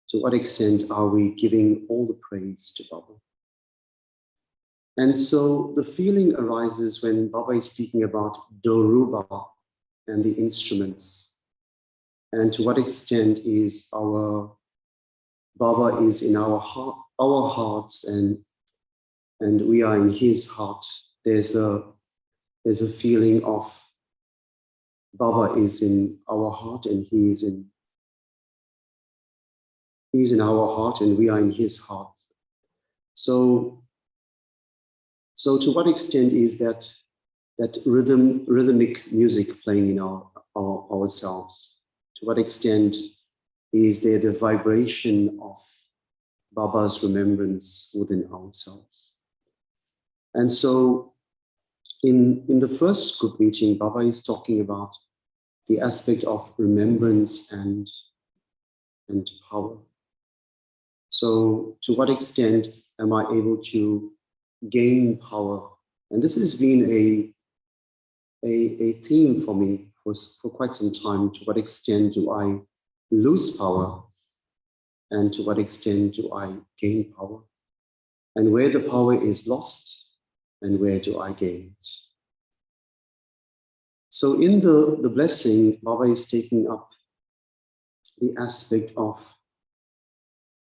To what extent are we giving all the praise to Baba? And so the feeling arises when Baba is speaking about Doruba and the instruments. And to what extent is our Baba is in our hearts, and we are in his heart. There's a feeling of Baba is in our heart, and he's in our heart, and we are in his heart. So to what extent is that rhythmic music playing in ourselves? To what extent is there the vibration of Baba's remembrance within ourselves? And so in the first group meeting, Baba is talking about the aspect of remembrance and power. So to what extent am I able to gain power? And this has been a theme for me for quite some time. To what extent do I lose power? And to what extent do I gain power? And where the power is lost, and where do I gain it? So in the blessing, Baba is taking up the aspect of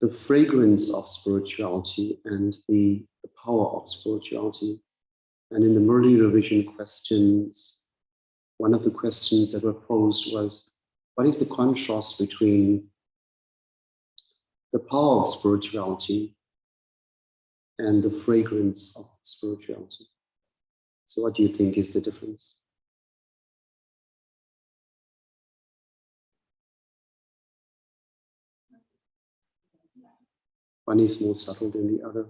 the fragrance of spirituality and the power of spirituality. And in the Murli revision questions, one of the questions that were posed was, what is the contrast between the power of spirituality and the fragrance of spirituality? So what do you think is the difference? One is more subtle than the other.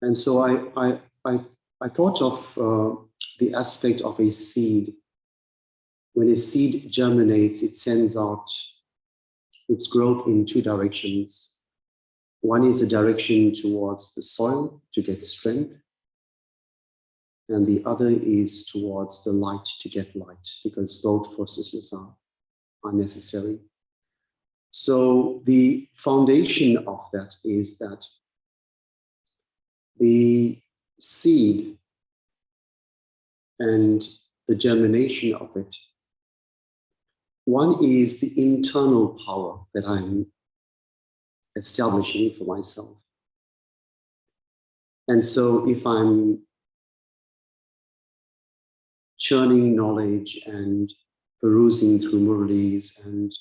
And so I thought of the aspect of a seed. When a seed germinates, it sends out its growth in two directions. One is a direction towards the soil to get strength, and the other is towards the light to get light, because both processes are necessary. So the foundation of that is that the seed and the germination of it, one is the internal power that I'm establishing for myself. And so if I'm churning knowledge and perusing through Murlis and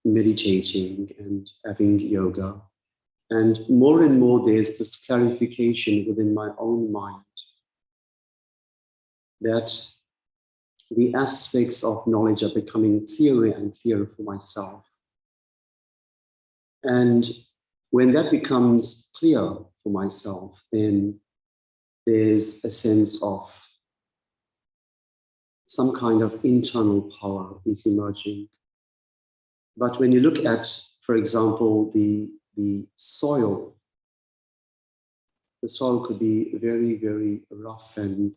meditating and having yoga, and more there's this clarification within my own mind that the aspects of knowledge are becoming clearer and clearer for myself. And when that becomes clear for myself, then there's a sense of some kind of internal power is emerging. But when you look at, for example, the soil, the soil could be very, very rough and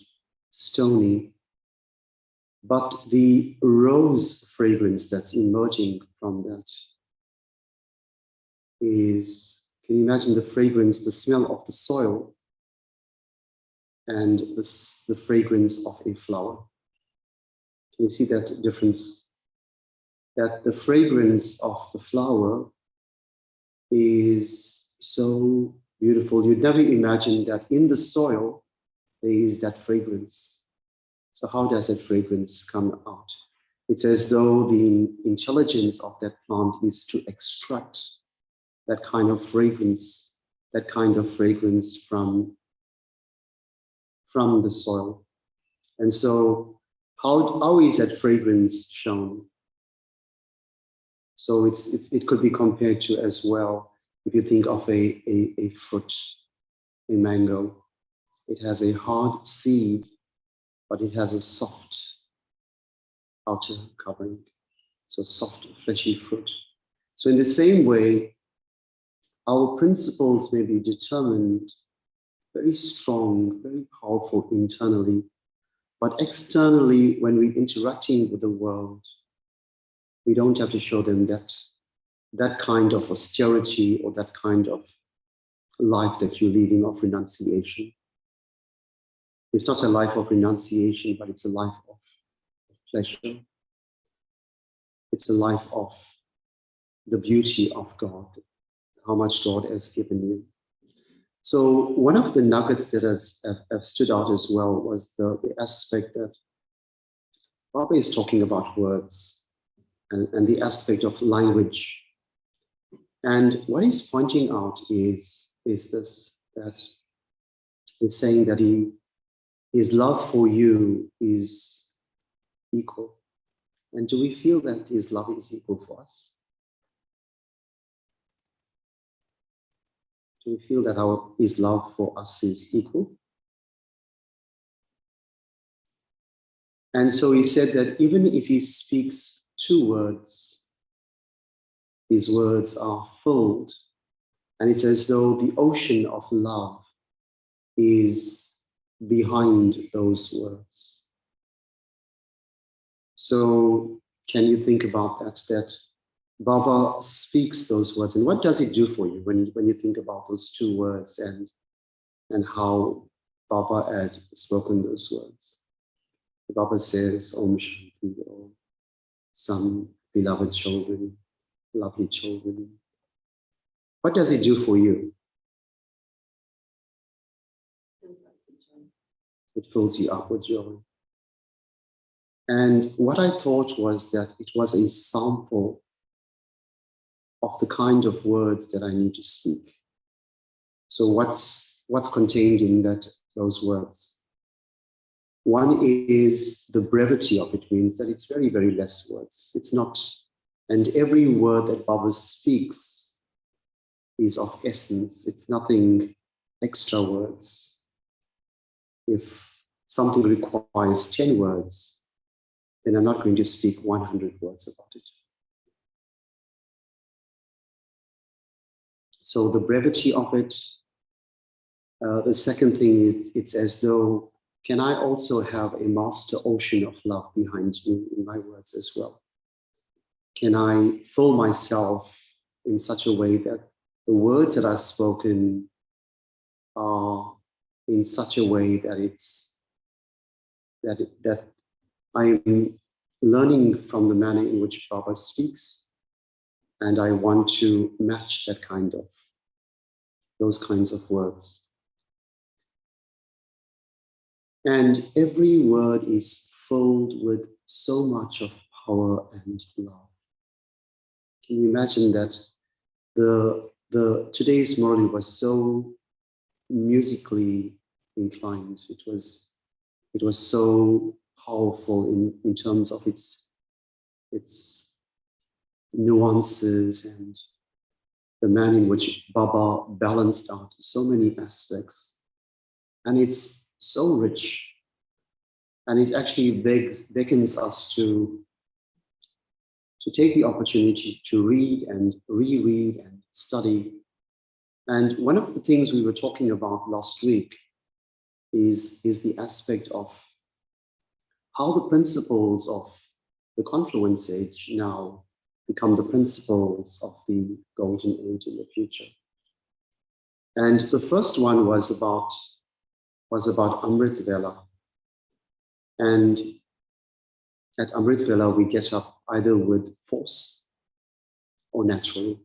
stony, but the rose fragrance that's emerging from that is, can you imagine the fragrance, the smell of the soil and the fragrance of a flower? Can you see that difference? That the fragrance of the flower is so beautiful. You'd never imagine that in the soil there is that fragrance. So how does that fragrance come out? It's as though the intelligence of that plant is to extract that kind of fragrance from the soil. And so how is that fragrance shown? So it could be compared to as well, if you think of a fruit, a mango. It has a hard seed, but it has a soft outer covering. So soft, fleshy fruit. So in the same way, our principles may be determined very strong, very powerful internally, but externally, when we're interacting with the world, we don't have to show them that kind of austerity or that kind of life that you're leading of renunciation. It's not a life of renunciation, but it's a life of pleasure. It's a life of the beauty of God, how much God has given you. So one of the nuggets that have stood out as well was the aspect that Baba is talking about words and the aspect of language. And what he's pointing out is this, that he's saying that his love for you is equal. And do we feel that his love is equal for us? Do we feel that his love for us is equal? And so he said that even if he speaks 2 words, these words are filled, and it's as though the ocean of love is behind those words. So can you think about that, that Baba speaks those words, and what does it do for you when you think about those 2 words and how Baba had spoken those words? Baba says, Om Shanti, or some beloved children, lovely children. What does it do for you? It fills you up with joy. And what I thought was that it was a sample of the kind of words that I need to speak. So what's contained in those words? One is the brevity of it, means that it's very, very less words. It's not, and every word that Baba speaks is of essence. It's nothing extra words. If something requires 10 words, then I'm not going to speak 100 words about it. So the brevity of it. The second thing is, it's as though, can I also have a master ocean of love behind me in my words as well? Can I fill myself in such a way that the words that are spoken are in such a way that that I'm learning from the manner in which Baba speaks, and I want to match those kinds of words. And every word is filled with so much of power and love. Can you imagine that today's Murli was so musically inclined? It was so powerful in terms of its nuances and the manner in which Baba balanced out so many aspects. And it's so rich, and it actually beckons us to take the opportunity to read and reread and study. And one of the things we were talking about last week is the aspect of how the principles of the confluence age now become the principles of the golden age in the future. And the first one was about Amrit Vela. And at Amrit Vela, we get up either with force or naturally.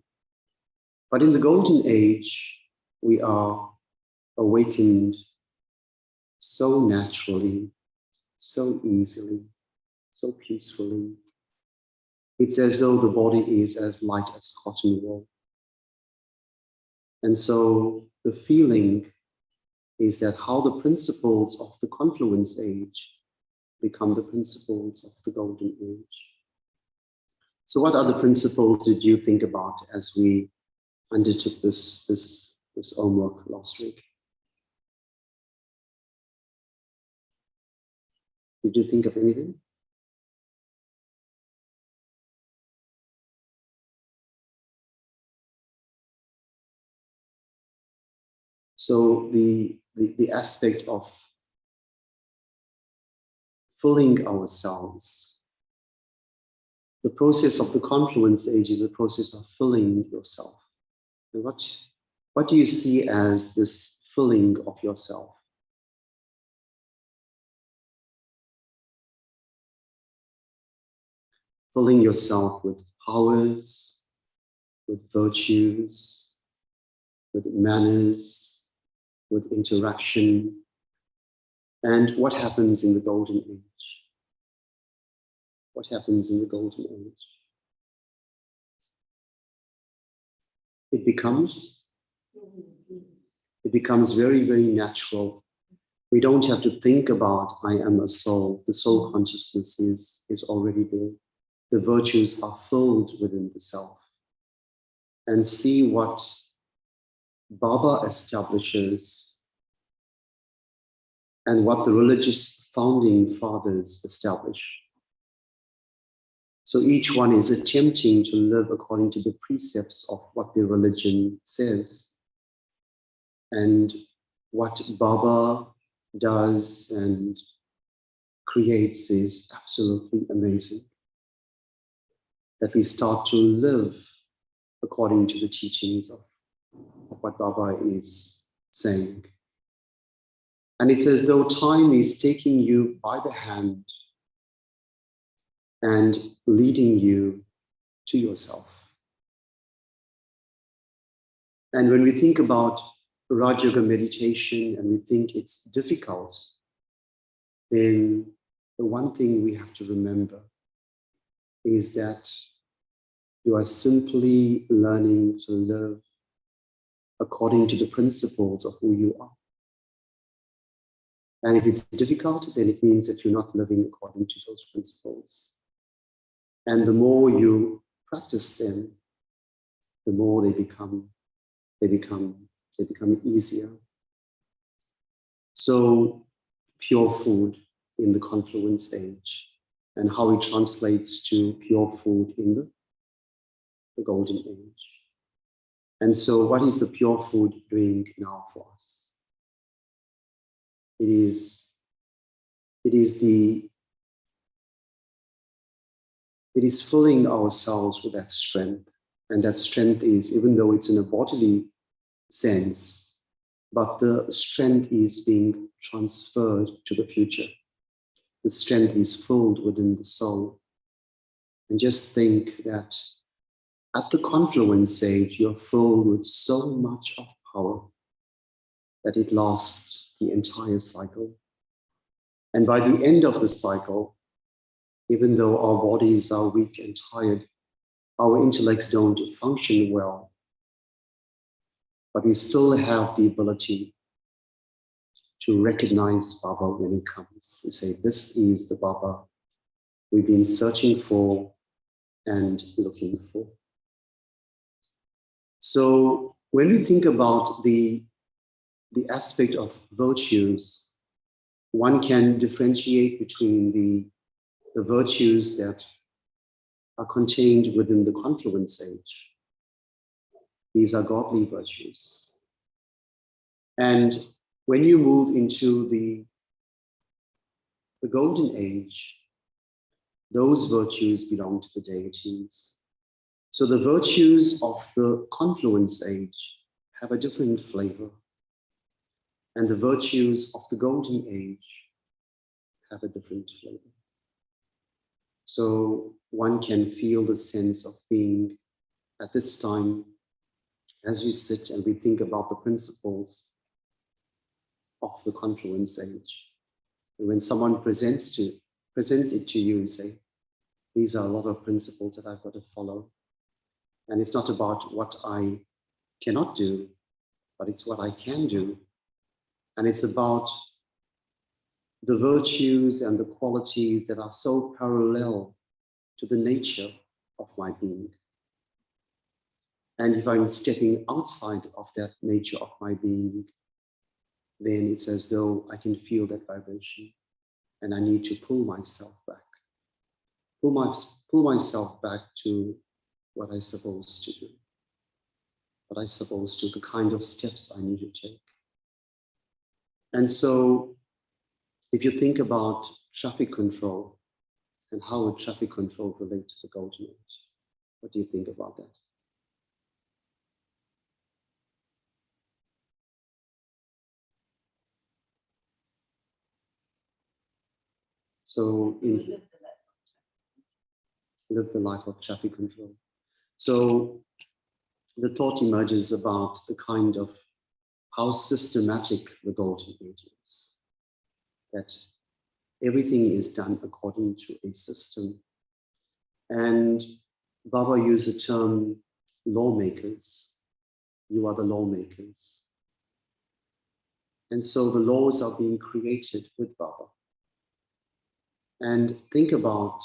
But in the golden age, we are awakened so naturally, so easily, so peacefully. It's as though the body is as light as cotton wool. And so the feeling is that how the principles of the confluence age become the principles of the golden age. So what other principles did you think about as we undertook this homework last week? Did you think of anything? So the aspect of filling ourselves, the process of the confluence age is a process of filling yourself. And what do you see as this filling of yourself? Filling yourself with powers, with virtues, with manners, with interaction. And what happens in the golden age? What happens in the golden age? It becomes very, very natural. We don't have to think about, I am a soul. The soul consciousness is already there. The virtues are filled within the self. And see what Baba establishes and what the religious founding fathers established. So each one is attempting to live according to the precepts of what their religion says. And what Baba does and creates is absolutely amazing. That we start to live according to the teachings of what Baba is saying. And it's as though time is taking you by the hand and leading you to yourself. And when we think about Raj Yoga meditation and we think it's difficult, then the one thing we have to remember is that you are simply learning to live according to the principles of who you are. And if it's difficult, then it means that you're not living according to those principles. And the more you practice them, the more they become easier. So pure food in the confluence age, and how it translates to pure food in the golden age. And so what is the pure food doing now for us? It is filling ourselves with that strength. And that strength is, even though it's in a bodily sense, but the strength is being transferred to the future. The strength is filled within the soul. And just think that at the confluence age, you're filled with so much of power that it lasts the entire cycle. And by the end of the cycle, even though our bodies are weak and tired, our intellects don't function well, but we still have the ability to recognize Baba when he comes. We say, this is the Baba we've been searching for and looking for. So when we think about the aspect of virtues, one can differentiate between the virtues that are contained within the confluence age. These are godly virtues. And when you move into the golden age, those virtues belong to the deities. So the virtues of the confluence age have a different flavor. And the virtues of the golden age have a different flavor. So one can feel the sense of being at this time, as we sit and we think about the principles of the confluence age. And when someone presents it to you, say, these are a lot of principles that I've got to follow. And it's not about what I cannot do, but it's what I can do. And it's about the virtues and the qualities that are so parallel to the nature of my being. And if I'm stepping outside of that nature of my being, then it's as though I can feel that vibration and I need to pull myself back. Pull myself back to what I'm supposed to do. What I'm supposed to, the kind of steps I need to take. And so if you think about traffic control and how would traffic control relate to the golden age, what do you think about that? So live the life of traffic control. So the thought emerges about the kind of how systematic the golden age is. That everything is done according to a system. And Baba used the term lawmakers. You are the lawmakers. And so the laws are being created with Baba. And think about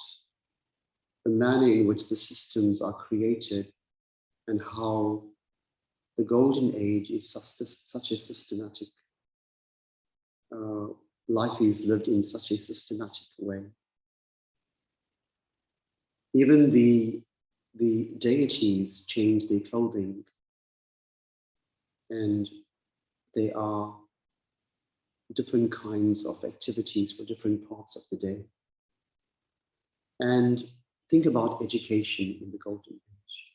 the manner in which the systems are created and how the golden age is such a systematic life is lived in such a systematic way. Even the deities change their clothing, and they are different kinds of activities for different parts of the day. And think about education in the Golden Age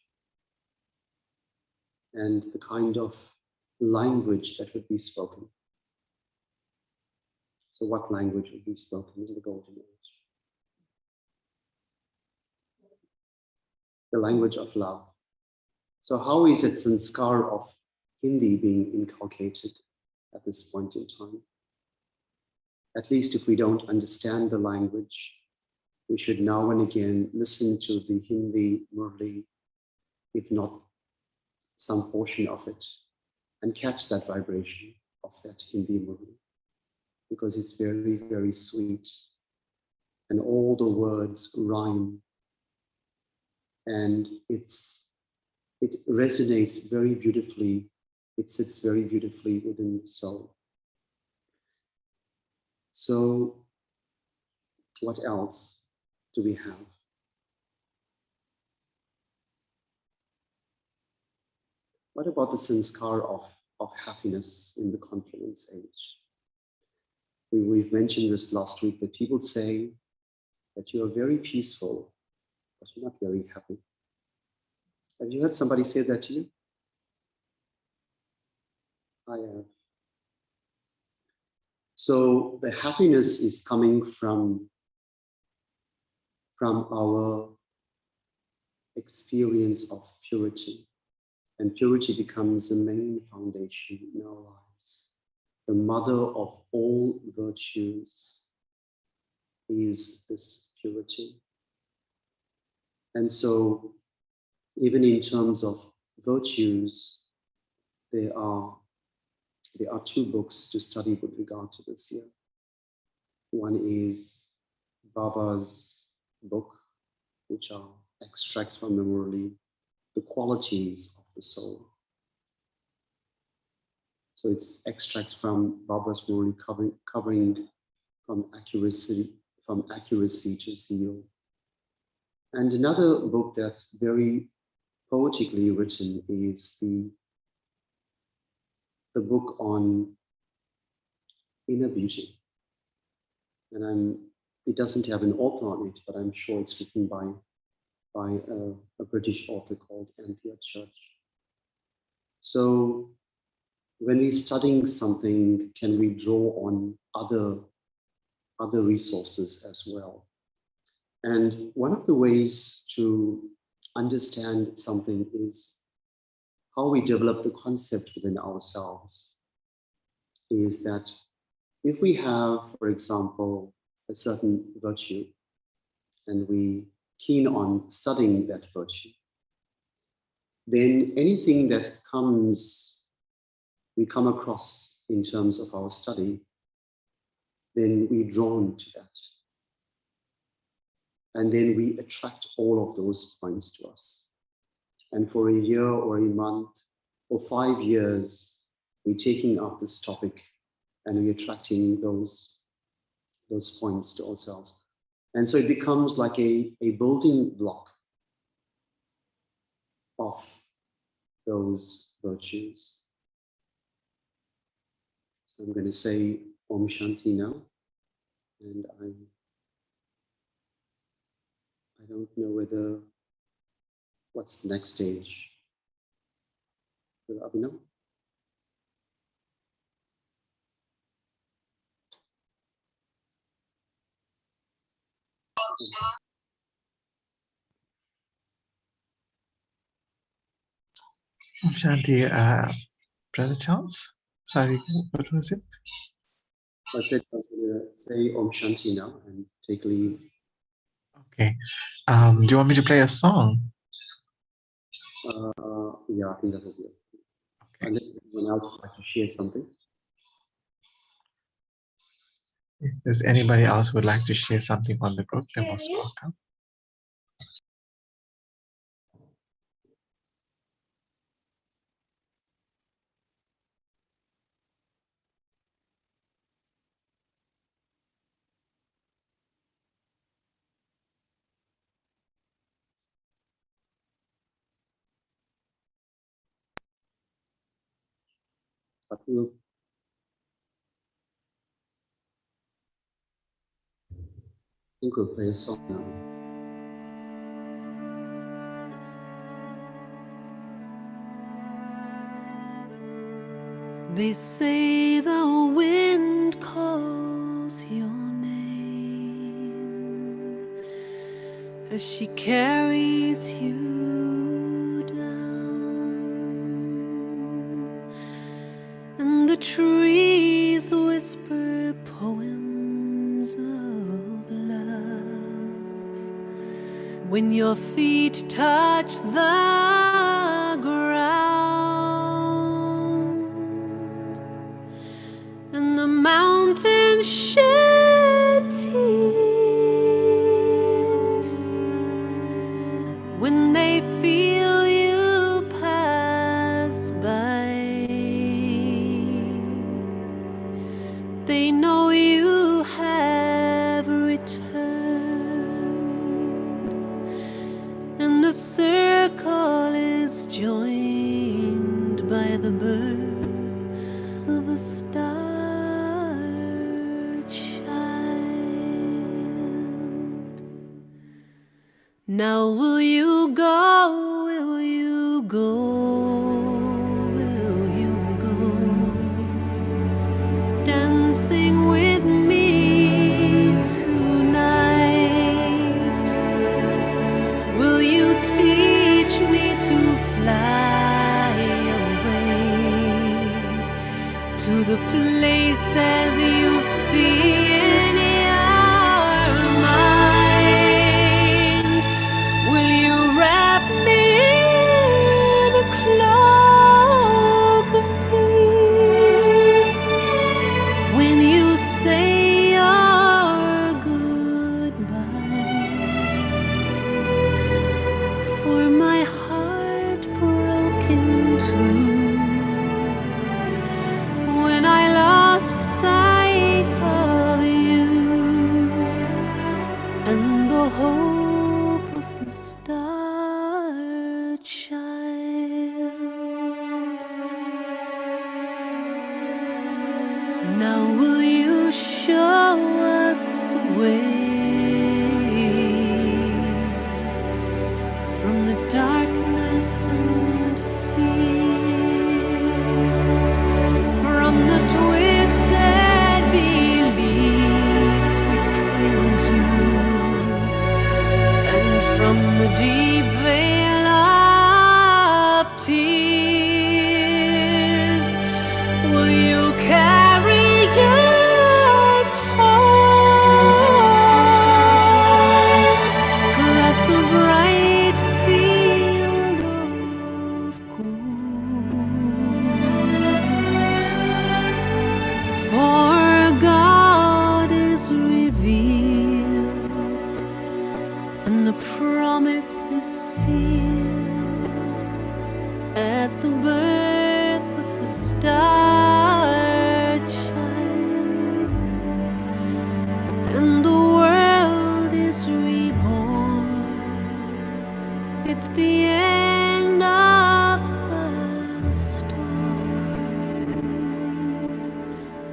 and the kind of language that would be spoken. So what language would be spoken in the Golden Age? The language of love. So how is it sanskar of Hindi being inculcated at this point in time? At least if we don't understand the language, we should now and again listen to the Hindi Murli, if not some portion of it, and catch that vibration of that Hindi Murli, because it's very, very sweet. And all the words rhyme, and it resonates very beautifully. It sits very beautifully within the soul. So what else do we have? What about the sanskar of happiness in the confluence age? We've mentioned this last week, that people say that you are very peaceful, but you're not very happy. Have you heard somebody say that to you? I have. So the happiness is coming from our experience of purity. And purity becomes the main foundation in our lives. The mother of all virtues is this purity. And so even in terms of virtues, there are two books to study with regard to this here. One is Baba's book, which are extracts from the Murli, the qualities of the soul. So it's extracts from Baba's Murli, covering from accuracy to zeal. And another book that's very poetically written is the book on inner beauty. And it doesn't have an author on it, but I'm sure it's written by a British author called Anthea Church. So when we're studying something, can we draw on other resources as well? And one of the ways to understand something is how we develop the concept within ourselves. Is that if we have, for example, a certain virtue, and we keen on studying that virtue, then anything that we come across in terms of our study, then we're drawn to that. And then we attract all of those points to us. And for a year or a month or 5 years, we're taking up this topic and we're attracting those points to ourselves. And so it becomes like a building block of those virtues. So I'm going to say Om Shanti now. And I don't know what's the next stage. Will Abhinav? Shanti, Brother Charles? Sorry, what was it? I said I'm going to say Om Shanti now and take leave. Okay. Do you want me to play a song? Yeah, I think that will be it. Okay. Unless anyone else would like to share something. If there's anybody else who would like to share something on the group, they're most welcome. But I think we'll play a song now. They say the wind calls your name as she carries you down, and the trees whisper poems of love when your feet touch the ground, and the mountains shed tears when they feel you pass by. They know you have returned, and the circle is joined by the birth of a star child. Now will you go, will you go, will you go, dancing with me tonight? Will you teach me to fly away to the places you see in your mind? Will you wrap me in a cloak of peace when you say your goodbye? For my heart broken too when I lost sight of you and the hope of the star child. Now will you show us the way from the darkness and fear, from the twisted beliefs we cling to, and from the deep veil of tears? Will you carry us home across a bright field of gold? For God is revealed, and the promise is sealed at the birth of the star child, and the world is reborn. It's the end of the storm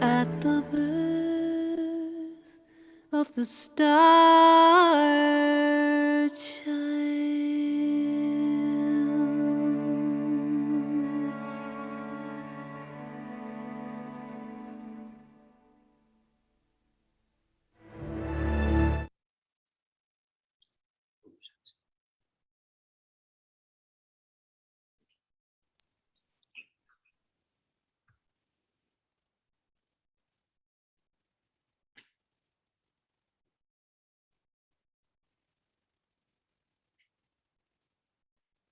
at the birth of the star child.